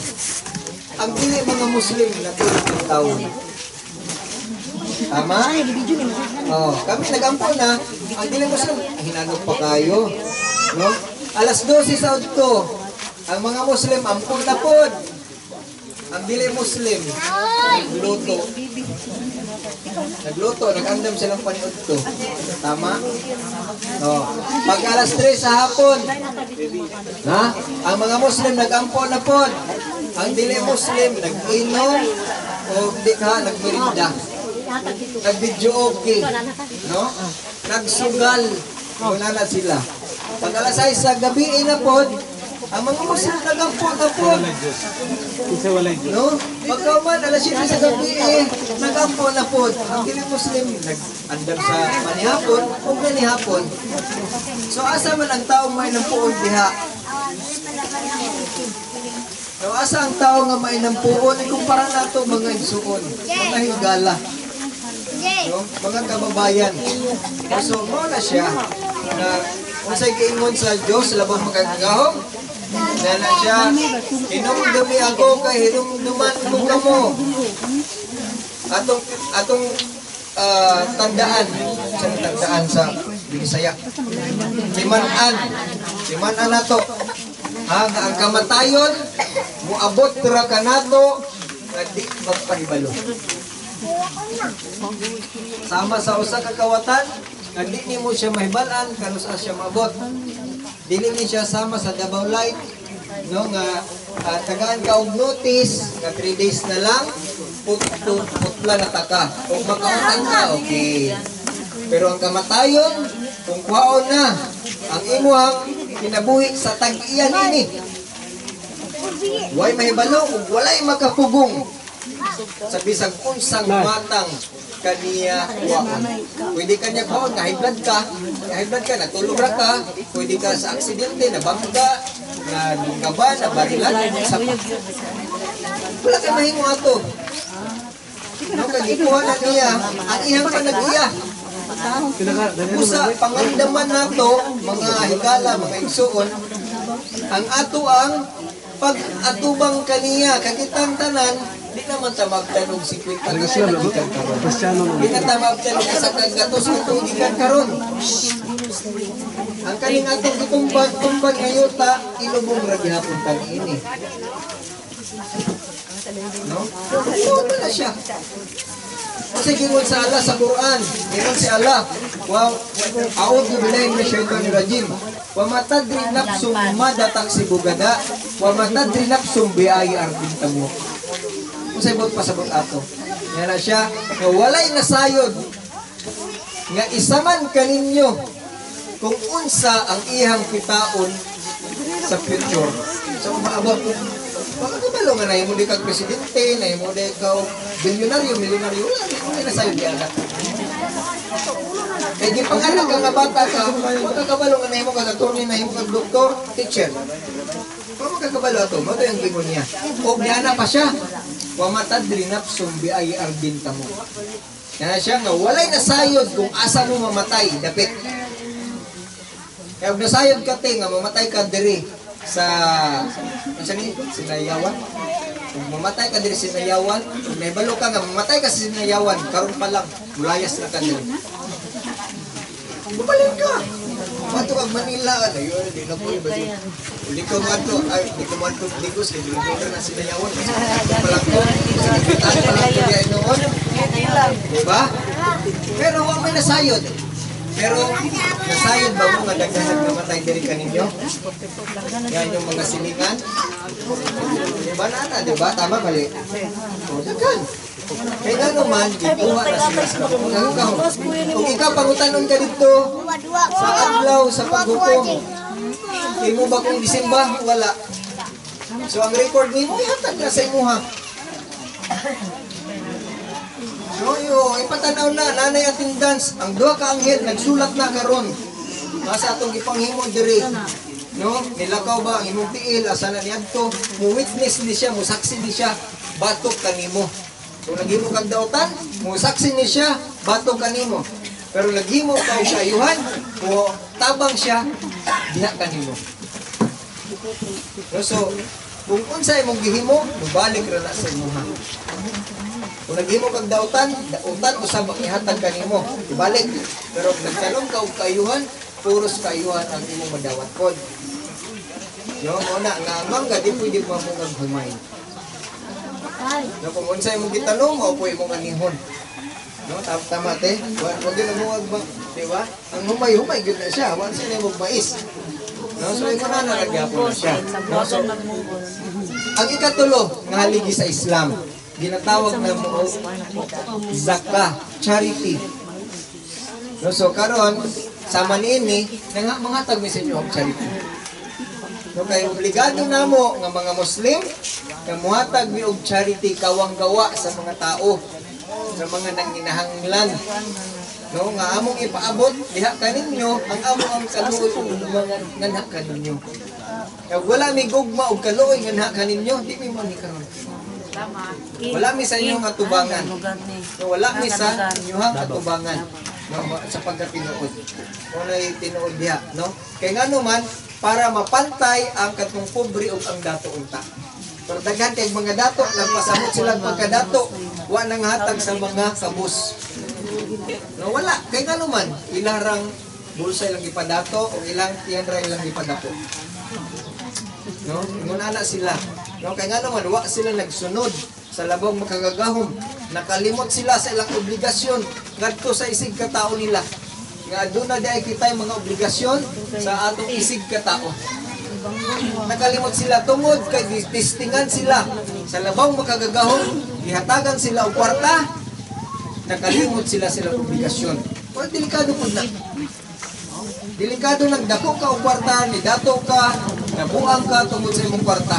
Ang dili mga Muslim na ng taon. Tama? Oh, kami nag-ampo na, ang dili Muslim, hinanok pa kayo. No? Alas 12 sa udto, ang mga Muslim, ampo na pod. Ang dili Muslim, nagluto, nag-andam silang paniudto. Tama? Oh. Pag alas 3 sa hapon, ang mga Muslim nag-ampo na pod. Ang dili Muslim, nag-inom o di ka, nagmerinda. Nag-video okay. No? Nagsugal. Wala na sila. Pag alas 6 sa gabi na pod, ang mga Muslim nag-ampo na pod. No? Pagkaman, alas 7 sa gabi nag-ampo na pod. Ang dili Muslim, nag-andam sa manihapon o ganihapon. So, asa man ang taong may nampuon diha? So, asa ang tao nga may nampuon? Ikumpara na ito mga igsuon, mga higala. No? Mga kababayan. So, mo na siya na kung sa'y kaingon sa Diyos, labang magagahong, na siya, hinumdumi ako kay hinumduman mo ka mo. Atong tandaan sa Bisaya. Simanan na to. Ang kamatayon, muabot ra ka nato, na di magpahibalo. Sama sa usa ka kawatan, nga di ni mo siya mahibalan, kanus siya maabot. Dili ni siya sama sa Davao Light, no, nga tagaan ka og notice, nga 3 days na lang, putla na taka. Kung makautang ka, okay. Pero ang kamatayon, kung kwaon na, ang imuhang kinabuhi sa tag-iyan ini. Way mahibalo, ug walay makapugong sa bisag unsang matang kaniya kwaon. Pwede kanya kwaon, high blood ka, natulog ra ka, pwede ka sa aksidente, nabangga, nagaba, nabarilan, sa pa. Wala ka mahimo ato. No, kagikuha na niya, ang iyang pa nag-iya. Usa, pangandaman nato, mga higala, mga igsuon, ang ato ang pag-atubang kaniya, kakitang tanan, di naman ta magtanong si Kwita na ikan karon. Di na ta magtanong sa kagatos kung ikan karon. Ang kaning atong gitumbag-tumbag ngayota, ilubong ra gihapon tani ini. No? Ito na siya. Kasi gingon sa Allah sa Quran, gingon si Allah, wa a'udzu billahi minasyaitonir rajim. Wa ma tadri nafsum madza taksibu gada, wa ma tadri nafsum bi ayyi ardin tamut. Pasabot ato. Yan na siya, nga walay nasayod nga isaman kaninyo kung unsa ang ihang pitaon sa future. So maabot pagkabalo nga na mo di kag presidente, na mo di kag milyonaryo, wala na sayod yan. Kaya di panganak ka nga bata ka, magkakabalo nga na mo kag attorney, na mo kag doktor, teacher. Kung magkakabalo ato, mo yung gingon niya. O niya pa siya. Wa matadri nafsum bi ayyi ardin tamut. Kaya siya nga walay nasayod kung asa mo mamatay, dapit. Kaya kung nasayod ka nga mamatay ka diri sa Sinayawan. Kung mamatay ka diri sa Sinayawan, kung may balo ka nga mamatay ka sa Sinayawan, karon pa lang mulayas na ka diri. Bumalik ka. Mato kag Manila, ayun, di na po iba. Hindi ko mato, digos kay dili na Sinayawan. Palang ko, palang ko diay noon. Diba? Pero wa may nasayod. Pero nasayod ba mo nga daghan namatay diri kaninyo? Yan yung mga silingan. Diba na, diba? Tama bali. O, daghan. Kaya nga naman, gituha na sila sa kung ikaw pangutanon ka dito sa adlaw, sa paghukom, hindi mo ba kung disimba? Wala. So ang record ni mo, ihatag na sa imuha. So ipatanaw na, nanay attendance, ang duha ka anghel, nagsulat na karon. Nasa atong ipanghimo diri. No? Nilakaw ba ang imong tiil, asa na niadto, mo witness ni siya, mo saksi ni siya, batok kanimo. So naghimo kag dautan, mo saksi ni siya, batok kanimo. Pero naghimo ka siya ayuhan, mo tabang siya, diha kanimo. So kung unsay imong gihimo, mubalik ra na sa imuha. Kung naghimo kag dautan usab ang ihatag kanimo, ibalik. Pero kung nagtanong ka og kaayuhan, puros kaayuhan ang imong madawat pod. Yo mo na nga mangga di pwede mo mong humay. No, kung unsay imong gitanong, mao po imong anihon. No, tama te. Wag gyud mo ba, di ba? Ang humay gyud na siya, wan sila mo mais. No, so imo na nagyapon na siya. No, so, ang ikatulo nga haligi sa Islam, ginatawag na mo zakah, charity. No, so karon sama niini nga mangatag mi sa inyo og charity. No, kay obligado namo nga mga Muslim nga muhatag mi og charity kawang gawa sa mga tao, sa mga nanginahanglan. No, nga among ipaabot diha kaninyo ang among ang kaluoy ug mga nganha kaninyo. Kaya wala mi gugma og kaluoy nganha kaninyo, di mi man ni karon. Wala mi sa inyong atubangan. No, wala mi sa inyong atubangan. No, sa pagkatinuod. Kung na tinuod diha, no? Kay ngano man para mapantay ang katong pobre ug ang dato unta. Pero daghan kay mga dato nagpasamot sila pagkadato, wa nang hatag sa mga kabus. No, wala kay ngano man ilarang bulsa ilang ipadato o ilang tiyanra ilang ipadato. No, ingon ana sila. No, kay ngano man wa sila nagsunod sa labong makagagahom. Nakalimot sila sa ilang obligasyon ngadto sa isig ka tawo nila. Nga aduna diay kitay mga obligasyon sa atong isig ka tawo. Nakalimot sila tungod kay distingan sila sa labong makagagahom, ihatagan sila og kwarta. Nakalimot sila obligasyon. Pero delikado po na. Delikado nang dako ka og kwarta, ni dato ka, nabuang ka tungod sa imong kwarta.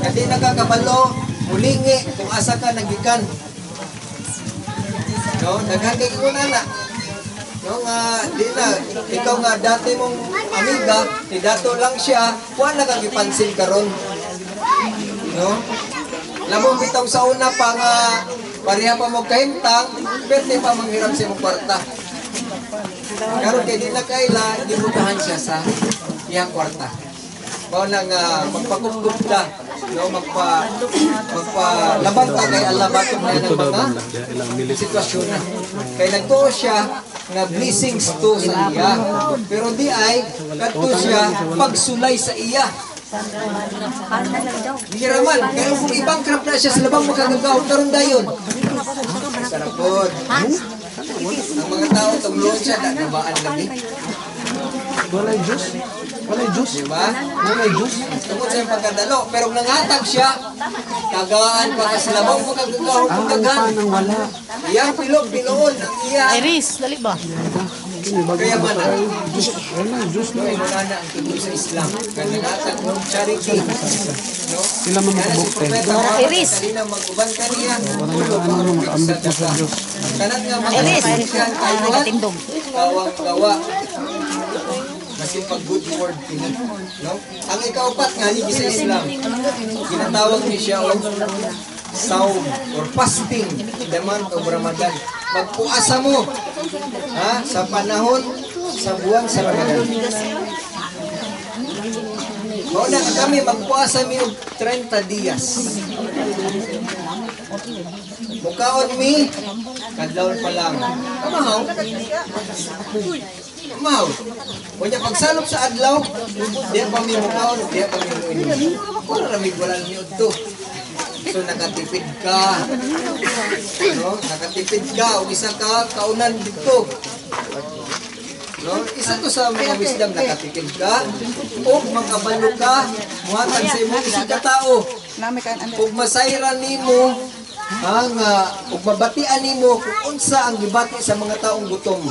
Kadi nakakabalo, mulingi kung asa ka nagikan. No, daghan kay ingon ana. No nga di na ikaw nga dati mong amiga, ni dato lang siya, wa na kang ipansin karon. No? Lamong bitaw sa una pa nga pareha pa mo kahimtang, pwede pa manghiram sa imong kwarta. Karon kay di na kaila, gibutahan siya sa iyang kwarta. Mao nang magpakupkup ta, no, magpalabanta kay Allah batok na ng mga sitwasyon na. Kay nagtuo siya nga blessings to sa iya. Pero di ay kadto siya pagsulay sa iya Hiraman, kaya kung ibang krap na siya sa labang makagagahon karon dayon. Sarapod. Ang mga tao tumulong siya, nagabaan lagi. Walay juice. Walay juice. Diba? Walay juice. Tungkol sa pagkadalo, pero nangatag siya, kagaan pa ka sa labang makagagahon Ang kung dagan. panang wala. Iyang pilog-piloon, ang iya. Iris, dali ba? Kaya man na. Walay juice. No, wala na ang tuloy sa Islam. Kaya nangatag ng charity. No? Sila man makabukte. Iris. Kanina mag-uban kaniya. Ano mag-ambit mo sa Diyos. Kanan nga mga Iris, Christian, kayo nagatingdong. kawang gawa. Kasi pag good word pili. No? Ang ikaupat nga hindi sa Islam. Ginatawag niya siya o saum or fasting in the month of Ramadan. Magpuasa mo sa panahon sa buwan sa Ramadan. Mauna kami magpuasa mi og 30 dias. Mukaon mi kadlawon pa lang. Kamahaw. Kamahaw. Kunya pagsalop sa adlaw, diya pa mi mukaon, diya pa mi muinom. Wala ra mi wala mi udto. So nakatipid ka. No? Nakatipid ka o isa ka kaunan dito. No? Isa to sa mga wisdom, nakatipid ka o makabalo ka, muhatag sa imo isang katao. Ug masayran nimo ang ug mabatian nimo kung unsa ang gibati sa mga taong gutom.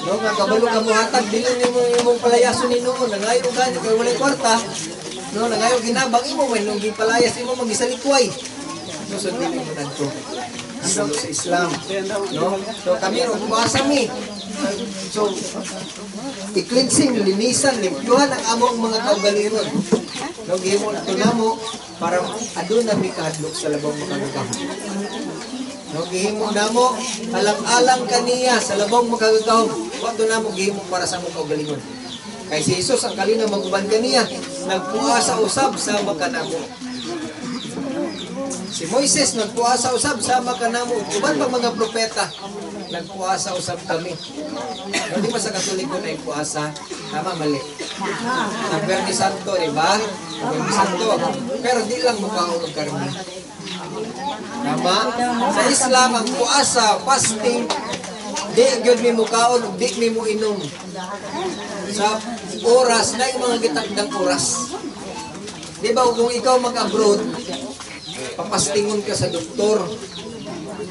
No, nga kabalo ka muhatag dili nimo imong palayason ninuon, nangayo gani kay walay kwarta. No, nangayo ginabang imo man nung gipalayas imo magisalikuay. No, so dili mo nadto. Sa Islam. No? So kami ro basa mi. So i-cleansing, linisan, limpyuhan ang among mga kaugalingon. No, gihimo ito namo para aduna mi kahadlok sa labang makagagahon. No, gihimo namo alang-alang kaniya sa labang makagagahon. Wato namo gihimo para sa among kaugalingon. Kay si Jesus ang kalina mag-uban kaniya, nagpuasa usab sama kanamo. Si Moises nagpuasa usab sama kanamo. Uban pang mga propeta nagpuasa usab kami. Hindi ba sa Katoliko na ipuasa? Tama, mali. Ang Biyernes Santo, di ba? Ang Biyernes Santo. Pero di lang mukhaon ng karne. Tama? Sa Islam, ang puasa, fasting, di gyud mi mukhaon, di mi mo inom. Sa oras, na yung mga gitagdang oras. Di ba, kung ikaw mag-abroad, papastingon ka sa doktor.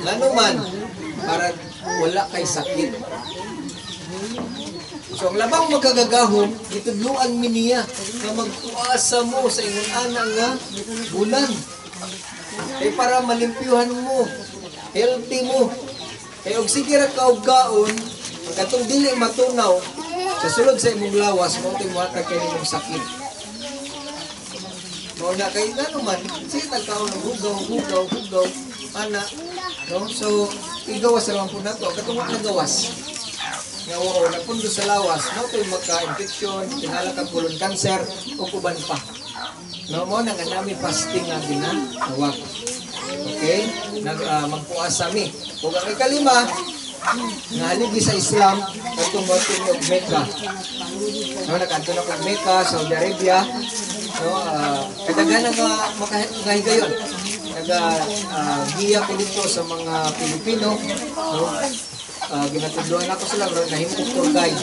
Ano man, para wala kay sakit. So, ang labang magkagagahon, itudluan mi niya na magpuasa mo sa ingon ana nga bulan. Kaya para malimpyuhan mo, healthy mo. Kaya og sige ra ka og gaon, ang katong dili matunaw, sa sulod sa imong lawas, mo ito muhatag kay imong sakit. Mao na kay ano man, sige tagkaon ng hugaw, ana. No? So, igawas naman po na ito. Katong nagawas. Nga oo, nagpundo sa lawas. No? Ito yung magka-infection, tinala kang colon cancer, o kuban pa. No? Mo, nga namin fasting nga ginawag. Okay? Magpuasa mi. Kung ang ikalima, nga haligi sa Islam, katong watong yung Mecca. No? Nakanto na kong Mecca, Saudi Arabia. No? Kadaghan nga makahigayon. Giya ko dito sa mga Pilipino. No? Ginatudluan ako sila, nahimo kong tour guide.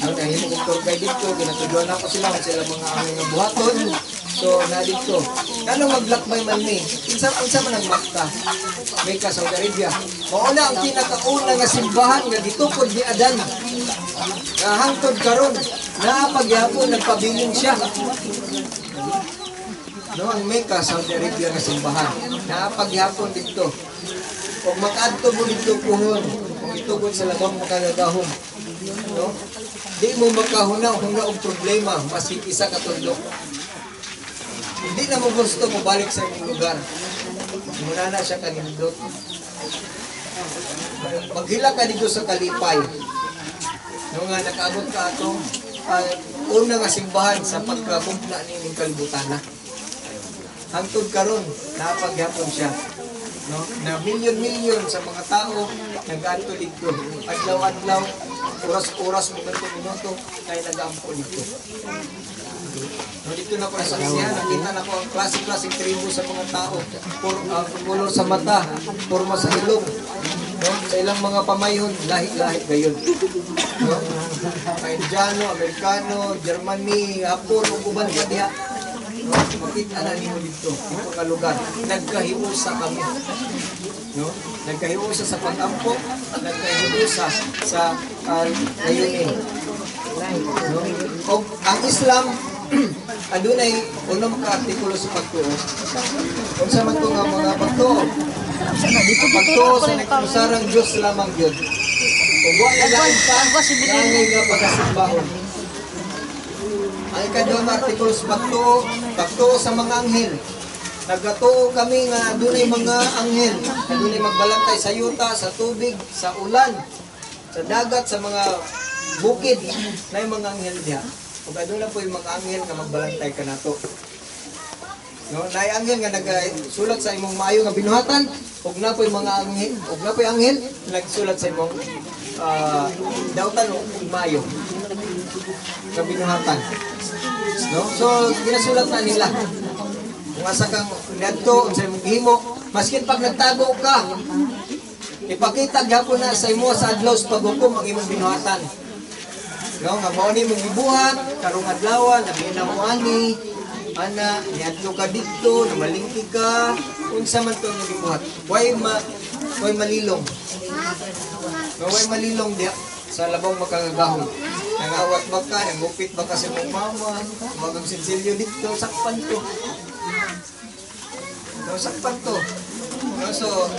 Nahimo kong tour guide dito, ginatudluan ako sila mga aming buhaton. So, na dito. Kanong maglakbay man ni, insa man ang Makka, Mecca, Saudi Arabia. Mauna ang pinakauna nga simbahan nga dito pod ni Adan. Hangtod karon, napagyapon nagpabiling siya. No, ang Mecca, Saudi Arabia nga simbahan. Napagyapon dito. Kung makaadto mo dito puhon, kung itugod sa labang makagagahon, no? Di mo makahunaw og problema, maski isa ka tundok. Hindi na mo gusto mo balik sa inyong lugar. Muna na siya kanindot. Maghila ka dito sa Kalipay. No nga, nakaabot ka atong una nga simbahan sa pagkakumpla ni kalibutan na. Hangtod karon, napagyapon siya. No? Na milyon-milyon sa mga tao nag-adto dito. Adlaw-adlaw, oras-oras, minuto-minuto, ay nag-ampo dito. No, dito na ko nasaksihan, nakita na ko ang klase-klaseng tribo sa mga tao. Kulor sa mata, forma sa ilong. No? Sa ilang mga pamayon, lahi-lahi gayon. No? Indiano, Amerikano, Germany, Hapon, ug uban pa diha. No? Makita na nimo dito, dito nga lugar. Nagkahiusa kami. No? Nagkahiusa sa pag-ampo, nagkahiusa sa layunin. No? O ang Islam, adunay unang ka-artikulo sa pagtuo. Kung sa man to nga mga pagtuo, pagtuo sa nagkusarang Diyos lamang yun. Kung wala lain pa, nangay nga pagkasimbahon. Ang ikaduhang artikulo sa pagtuo sa mga anghel. Nagkatuo kami nga adunay mga anghel, adunay magbalantay sa yuta, sa tubig, sa ulan, sa dagat, sa mga bukid, na yung mga anghel diha. Ug aduna po yung mga anghel nga magbalantay kanato. No, nay anghel nga nagsulat sa imong maayo nga binuhatan, ug na po yung mga anghel, ug na po yung anghel nagsulat sa imong dautan ug maayo nga binuhatan. No? So ginasulat na nila. Kung asa kang nadto unsay imong gihimo, maskin pag nagtago ka, ipakita gyapon na sa imo sa adlaw sa paghukom ang imong binuhatan. No, nga mao ni mong gibuhat karong adlaw na minamuani, ana niadto ka dito, namalingki ka, unsa man to imong gibuhat. Way malilong. No, way malilong diha sa labaw makagahom. Nangawat ba ka, nangupit ba ka sa imong mama, magang sinsilyo dito, sakpan to. No, sakpan to. No, so,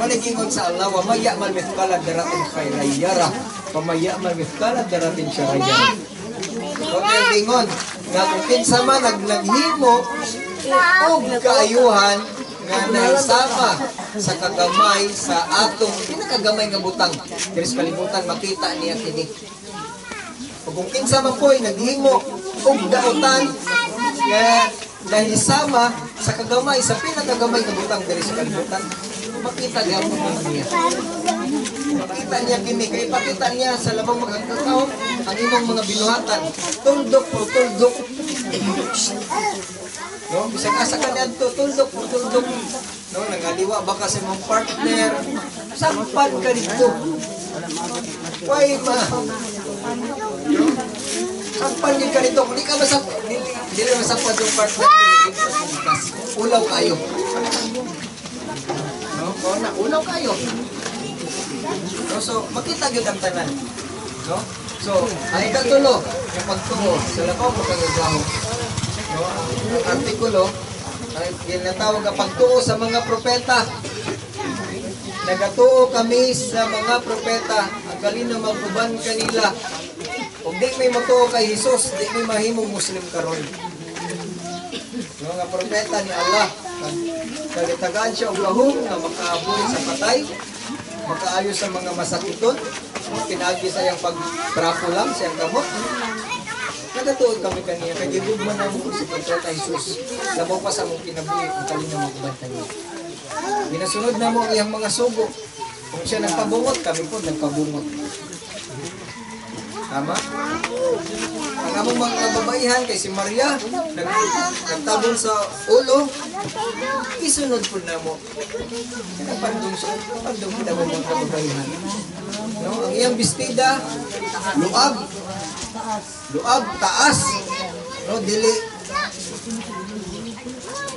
manigingon sa Allah, wa maya man mithqala daratin khayrayara, wa maya man mithqala daratin syarayara. So, gingon, nga kung kinsa man naghimo og kaayuhan nga naisama sa kagamay sa atong pinakagamay nga butang. Diri sa kalibutan makita niya kini. Kung kinsa man po'y naghimo og dautan nga nahisama sa kagamay, sa pinakagamay na butang diri sa kalibutan, makita niya po niya. Makita niya kini, kaya ipakita niya sa labang magkakao ang imong mga binuhatan. Tuldok po tuldok. No, bisag asa ka niya to, tuldok po tuldok. No, nangaliwa ba ka sa imong partner, sampan ka dito. Why ma? Sampan din ka dito, kung di ka dili masapad yung partner, ulaw kayo. No, ulaw kayo. No, so, makita yun ang tanan. No? So, ay katulo, yung pagtuo, sa labaw magkagagaho. No, ang artikulo, ay ginatawag ang pagtuo sa mga propeta. Nagatuo kami sa mga propeta, ang kalino maguban kanila. Kung di may matuo kay Jesus, di may mahimong Muslim karon. Yung mga propeta ni Allah, nagitagaan siya og lahong na makaabuli sa patay, makaayos sa mga masakiton, pinagi sa iyang pagtrapo lang, sa iyang gamot. Nagatuod kami kaniya, kaya gilugman na mo si propeta Jesus. Labaw pa sa mong kinabuhi, ang kalino magbantay niya. Ginasunod na mo ang iyang mga sugo. Kung siya nagpabungot, kami po nagpabungot. Tama? Ang among mga babaihan kay si Maria, nagtabon sa ulo, isunod po na mo. Pandong po na mo mga babaihan. No? Ang iyang bestida, luab, taas. No? Dili.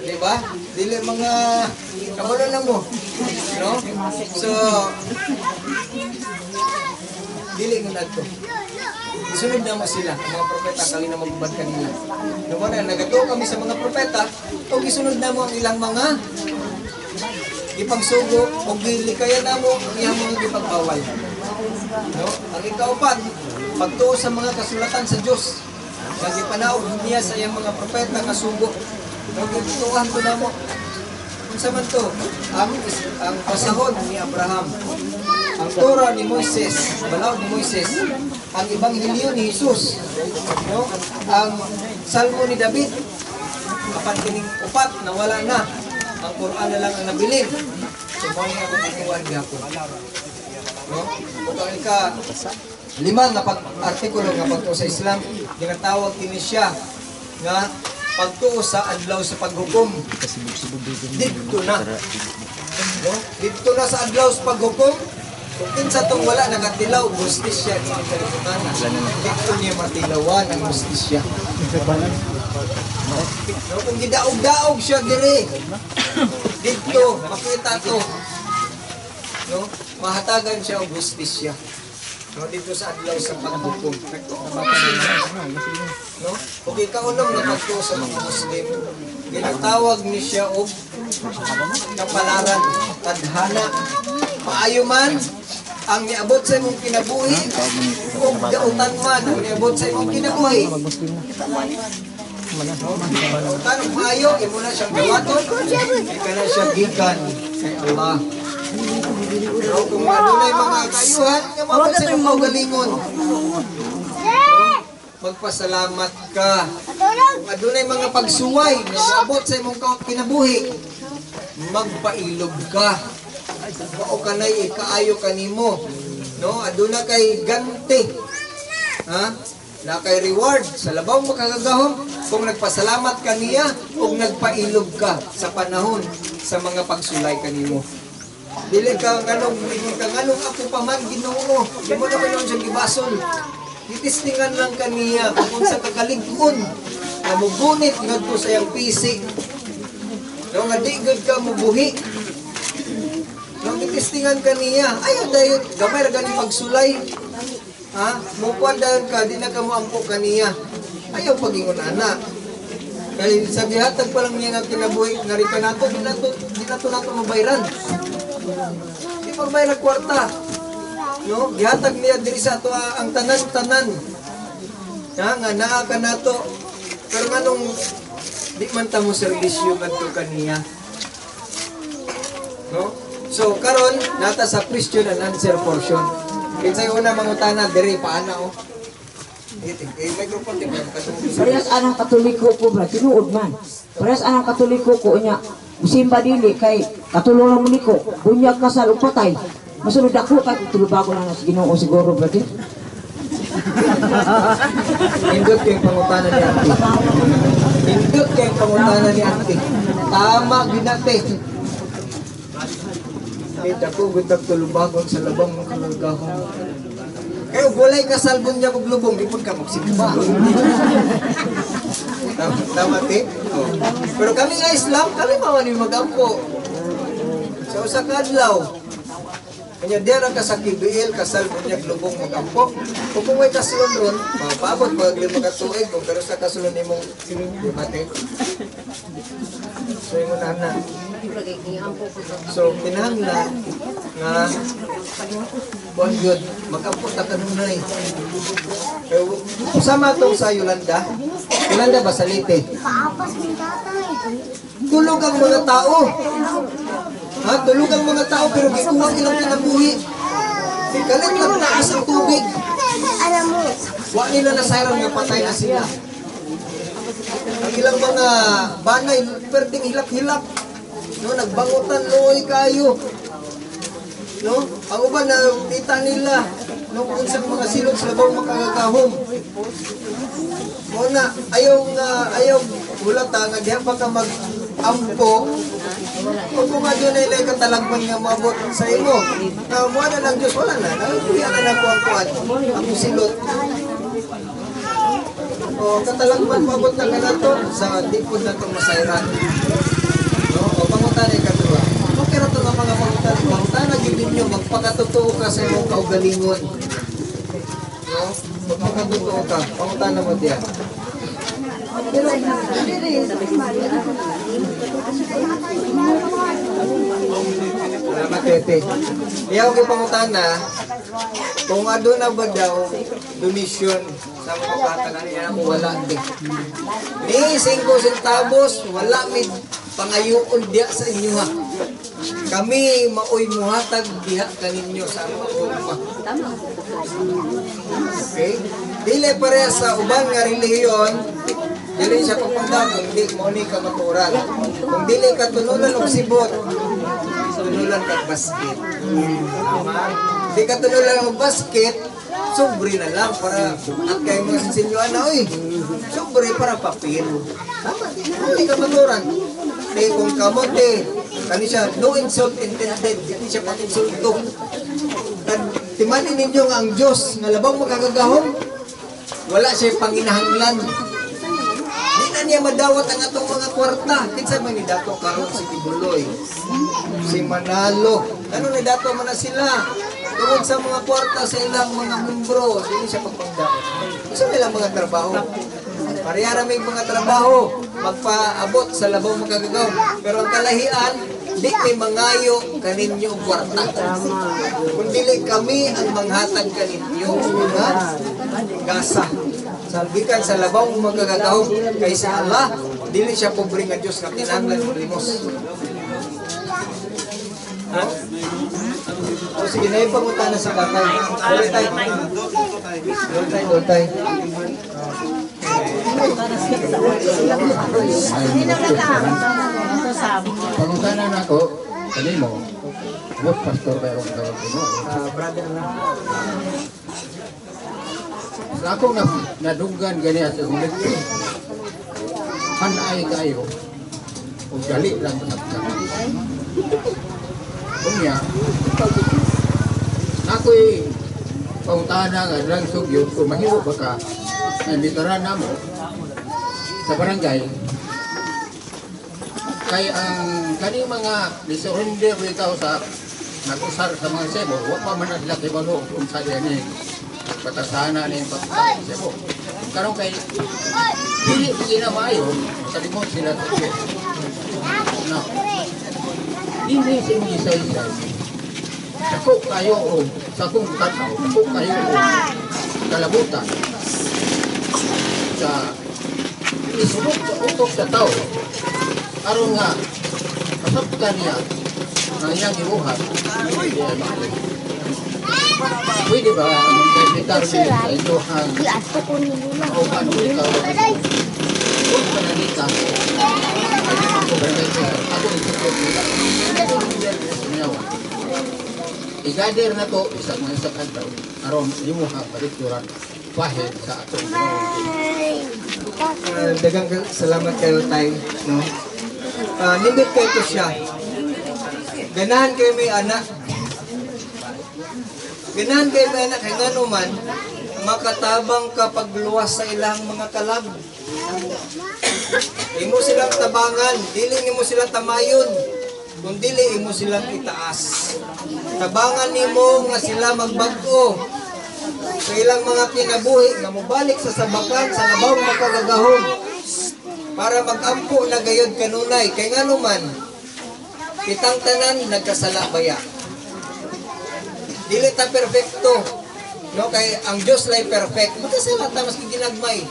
Diba? Dili mga kabalo na mo. No? So, dili mo na ito. Isunod na mo sila, ang mga propeta, kali na magubad kanila. Naman na, nagatuo kami sa mga propeta, o isunod na mo ang ilang mga ipagsugo, o gilikayan na mo ang iyang mga ipagbawal. No? Ang ikaupat, pagtuo sa mga kasulatan sa Diyos. Nagipanaog niya sa iyang mga propeta kasugo. Nagitutuhan ko na mo. Kung sa man to, ang pasahod ni Abraham, ang Torah ni Moises, balaod ni Moises, ang Ebanghelyo ni Jesus, no? Ang Salmo ni David, kapan kining upat na wala na, ang Quran na lang ang nabilin. So, mo nga akong ikuhan gihapon. No? Kung ika, limang nga pag-artikulo nga pagto sa Islam, ginatawag kini siya nga pagtuo sa adlaw sa paghukom. Dito na. No? Dito na sa adlaw sa paghukom. Kung kinsa tong wala nakatilaw, justisya ni kalibutan. Dito niya matilawan ang justisya. No, kung gidaog-daog siya dire. Dito makita to. No? Mahatagan siya og justisya. No, dito sa adlaw sa paghukom. No? Kung ikaulong na pagtuo sa mga Muslim, ginatawag ni siya og kapalaran, tadhana, maayo man ang niabot sa imong kinabuhi o gautan man ang niabot sa imong kinabuhi. Tanong maayo, imo na siyang gawaton, ika na siya gikan kay Allah. So, kung adunay mga kayuhan, nga mabot sa imong kaugalingon, magpasalamat ka. Kung adunay mga pagsuway nga moabot sa imong kinabuhi, magpailog ka. Mao kanay ikaayo kanimo, no? Aduna kay ganti. Ha? Na kay reward sa labaw makagagahom kung nagpasalamat ka niya ug nagpailog ka sa panahon sa mga pagsulay kanimo. Dili ka nganong ako pa man Ginoo, di mo naman yung siyang gibasol. Itistingan lang kaniya kung sa kakaligkon na mugunit ngadto sa iyang pisi. No, nga di gud ka mubuhi. No, itistingan kaniya. Ayaw dayon gamay ra gani pagsulay. Ha? Mukuan dayon ka di na ka moampo kaniya. Ayaw pagingon ana. Kay sa gihatag pa lang niya nga kinabuhi narito nato di nato mabayran. Di magbayran kwarta. No, gihatag niya diri sa ato ang tanan-tanan. Nga naa ka nato. Pero nganong di man ta mo serbisyo ngadto kaniya. No? So karon nata sa question and answer portion. Kinsay una mangutana diri paana o. Microphone din Parehas anang katoliko ko bra tinuod man. Parehas anang katoliko ko nya musimba dili kay katulungan mo niko. Bunyag kasal ug patay. Masunod ako kay tulubago na sa Ginoo siguro brother. Indot kay pangutana ni Ate. Indot kay pangutana ni Ate. Tama ginate. Kita ko gutag tulubagon sa labang ng kalagahon. Kayo gulay kasal bunyag ug lubong di pud ka magsimba. Tama te. Pero kami nga Islam, kami mawani magampo. Sa usa ka adlaw. Kanya dera ka sa kibuil, kasal bunyag lubong magampo. Kung may kasulon ron, mapabot pag lima ka tuig, kung pero sa kasulon nimong mate. So yung na. So kinahanglan nga buwan yun, mag-ampot na kanunay. Sama itong sa Yolanda. Yolanda ba sa Leyte? Tulog ang mga tao. Ha? Tulog ang mga tao pero gikuha ilang kinabuhi. Kalit lang taas ang tubig. Wa nila nasayran nga patay na sila. Ang ilang mga banay, perding hilak-hilak. No, nagbangutan looy kayo. No? Ang uban na kita nila no, kung sa mga silot sa labang makagagahom. Muna, ayaw hulata nga diha pa ka mag-ampo kung nga doon ay katalagman nga maabot sa imo. Na mo na lang Diyos, wala na. Nakuya na lang ko ang kuwan, ang silot. O katalagman maabot na ka na to sa dipod na itong masayran. No? O pangutan ay katuwa. Okay na ito nga mga pangutan. Pangutan na yun ninyo, magpakatotoo ka sa iyong kaugalingon. No? Magpakatotoo ka. Pangutan na mo diyan. Salamat, Tete. Iyaw kay pangutana, kung aduna ba daw donation sa mga patagan niya kung wala din. Ni 5 centavos, wala may pangayoon diya sa inyo ha. Kami maoy muhatag diha kaninyo sa among ugma. Okay? Dili pareha sa uban nga relihiyon, dili siya papunta kung di mo ni ka maturan. Kung dili ka tunulan og sibot, tunulan ka basket. Di ka tunulan og basket, sobre na lang para at kayo mga sinsinyuan na, oy, sobre para papel. Tama, hindi ka maturan. Kung kamote, kani siya, no insult intended, hindi siya pang-insulto. Timanin ninyo nga ang Diyos, nga labang magkagagahom, wala siya panginahanglan. Di na niya madawat ang atong mga kwarta. Kinsa man ni dato karon si Tibuloy, si Manalo. Ano ni dato man na sila? Tungod sa mga kwarta sa ilang mga membro, dili siya pagpangdaot. Isa nilang mga trabaho. Parehara may mga trabaho, magpaabot sa labaw magkagagaw. Pero ang kalahian, di may mangayo kaninyo ang kwarta. Kung dili kami ang manghatag kaninyo mga gasa. Salbikan sa labaw magkagagaw kaysa Allah, dili siya pobre nga Diyos nga kinahanglan og limos. Ha? O sige, na ipangutan na sa batay. Doltay. Pangutanan ako, kanimo, buot pastor kayo ang tawag mo. Brother na. Sa ako nadunggan ganyan sa ulit. Hanay kayo, o gali lang matapos. Kunya, ako'y pangutanan nga lang sugyo, kung mahiro ba ka, nanditaran na mo sa barangay, kaya ang kani mga disurrender ikaw sa nag-usar sa mga sebo, huwag pa man sila kibalo kung sa yan eh, patasana na yung pagkakang sebo. Karong kay, hindi na maayo, kalimot sila sa sebo. No. Hindi siya isa-isa. Sakok kayo o sakong tanaw, sakok kayo o kalabutan sa isulog sa utok sa tao. Aron nga, kasapkan niya ang iyang ibuhat. Pwede ba mag-debitar din sa iluhang o paano ikaw kung pananita ako isipot nila i-gather na to isang mga sa kantaw aron imuhang parituran pahit sa atong Dagang salamat kayo tayo, no? Nindot kayo to siya. Ganahan kayo may anak. Ganahan kayo may anak, kaya nga naman, makatabang kapag luwas sa ilang mga kalag. Imo silang tabangan, dili mo silang tamayon, kung dili imo silang itaas. Tabangan nimo nga sila magbago sa ilang mga kinabuhi nga mobalik sa sabakan sa labawng makagagahom para magampo na gayod kanunay kay nga naman kitang tanan nagkasala baya dili ta perfecto no kay ang Dios lay perfect magkasala ta maski ginagmay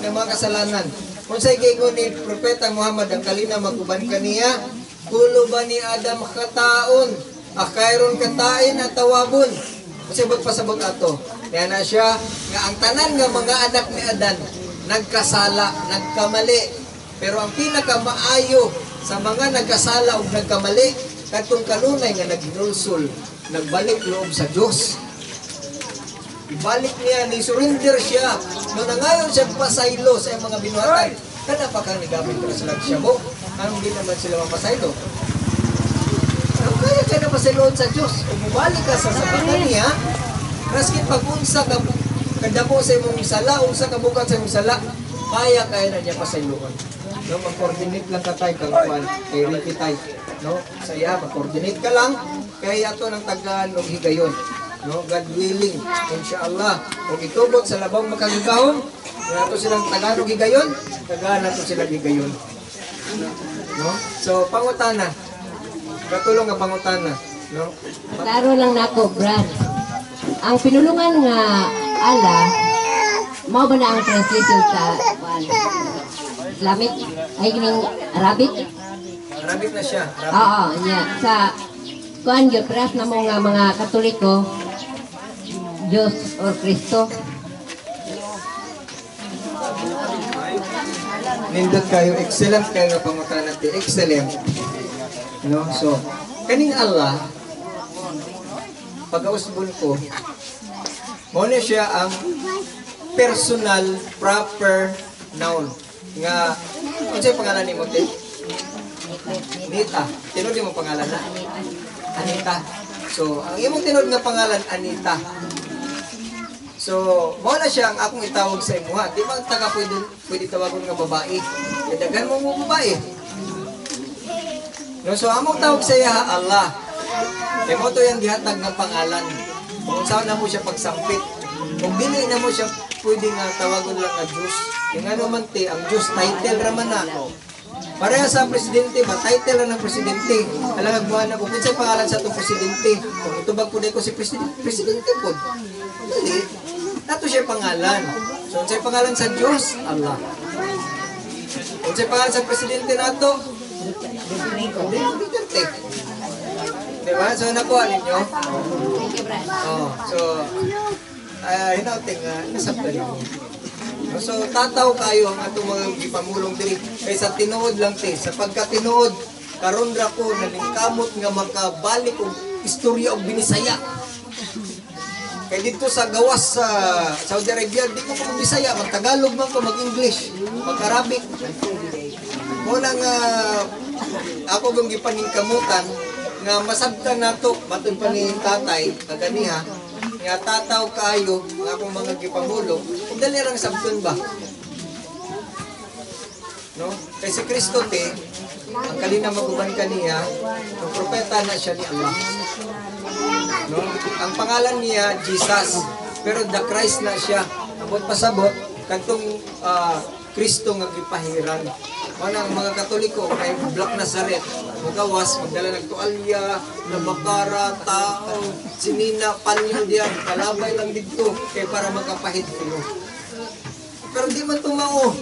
ng mga kasalanan unsay giingon ni propeta Muhammad ang kalina maguban kaniya kulo ba ni Adam kataon akayron katain at tawabon kasi magpasabot ato kaya na siya nga ang tanan nga mga anak ni Adan nagkasala, nagkamali. Pero ang pinakamaayo sa mga nagkasala o nagkamali katong kanunay nga naghinulsol, nagbalik loob sa Diyos. Ibalik niya, ni-surrender siya. Nung nangayon siya pasaylo sa mga binuhatan, kana pa kang nigamit ko sa lagsiyabo? Anong di naman sila mapasaylo? Ang kaya ka na pasayloon sa Diyos. Kung mubalik ka sa sabakan niya, raskin pag-unsa ka kadako sa imong sala, unsa ka bukat sa imong sala, kaya na niya pasayloon. No, mag-coordinate lang ka tayo kang kwan, kay Ricky tayo. No, sa iya, mag-coordinate ka lang, kaya ito ng tagaan o higayon. No, God willing, inshallah. Kung itubot sa labang makagigahon, nato silang tagaan o higayon, tagaan nato silang higayon. No, so pangutana, katulong nga pangutana. No, Klaro lang nako, Brad. Ang pinulungan nga Allah, mao ba na ang translation sa Islamic? Ay kining Arabic? Arabic na siya. Arabic. Oo, niya. Sa kuan gyud press na mo nga mga Katoliko, Diyos or Kristo. Nindot kayo, excellent kayo nga pangutanan natin. Excellent. No, so, kaning Allah, pag-ausbon ko, Mao na siya ang personal proper noun. Nga, ano sa'yo pangalan ni Mote? Anita. Tinod yung pangalan na? Anita. So, ang imong tinod nga pangalan, Anita. So, mao na siya ang akong itawag sa imuha. Di ba taga pwede tawagon nga babae? Kadagan mo mo babae. No, so, among tawag sa iya, Allah. Kaya mo to yung gihatag ng pangalan. Kung saan na mo siya pagsampit. Kung dili na mo siya pwede nga tawagon lang nga Diyos. Yung ano man ti, ang Diyos, title raman na. Pareha sa presidente ba, title lang ng presidente. Alam mo na kung kinsay pangalan sa itong presidente. Kung itubag po ko si presidente po. Dili, nato siya pangalan. So, kinsay pangalan sa Diyos, Allah. Kinsay pangalan sa presidente nato, Duterte. Diba? So, nakuha ninyo? Oh, so, hinauting, nasabta ninyo. So, tataw kayo ang atong mga gipamulong diri. Kaysa tinuod lang te. Sa pagkatinuod, karon ra ko nalingkamot nga makabalik og istorya og binisaya. Kay dito sa gawas sa Saudi Arabia, di ko mag Bisaya, mag-Tagalog man ko, mag-English, mag-Arabic. Muna nga, ako kung gipaningkamutan, nga masabtan nato, matun pa ni tatay, kaganiha, nga tataw kayo, nga akong mga gipamulong, kung dali lang sabton ba? No? Kay si Kristo te, ang kalina maguban kaniya, ang propeta na siya ni Allah. No? Ang pangalan niya, Jesus, pero the Christ na siya. Abot pasabot, kantong Kristo nga gipahiran. Manang mga Katoliko, kay Black Nazareth, magawas, magdala ng tualya, nabakara, tao, sinina, panyo diyan, kalabay lang dito, kay para magkapahit kayo. Pero di man tumao.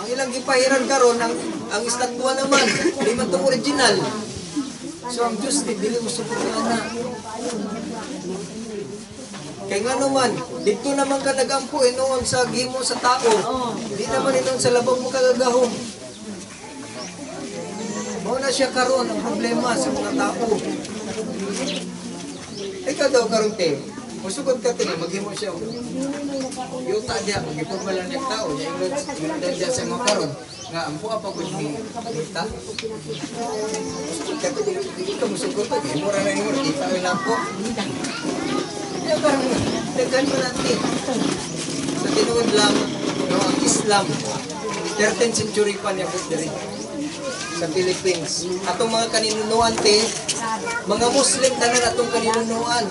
Ang ilang gipahiran karon ang estatwa naman, di man itong original. So ang Diyos, dili mo suportana. Kaya nga naman, dito naman ka nagampo noon sa gimo sa tao. Hindi naman noon sa labang mo kagagahom. Mao na siya karon ang problema sa mga tao. Ikaw daw karon te, musugod ka te, maghimo siya. Yuta diya, magipurmalan niyang tao. Yung diya sa mga karon. Nga, ampo apa ko ni Nita. Musugod ka te, hindi ka musugod ka. Mura na yung mura, kita rin ako. Kaya parang nagkan mo natin. Sa tinuod lang, no, ang Islam, 13th century pa niya diri sa Philippines. Atong mga kaninunuan te, mga Muslim tanan atong kaninunuan.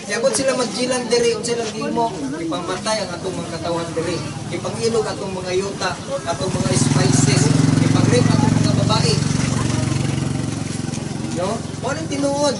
Yabot sila magjilan diri, unsa lang gimo, ipamatay ang atong mga katawan diri. Ipangilog atong mga yuta, atong mga spices, ipangrip atong mga babae. No? Mo tinuod.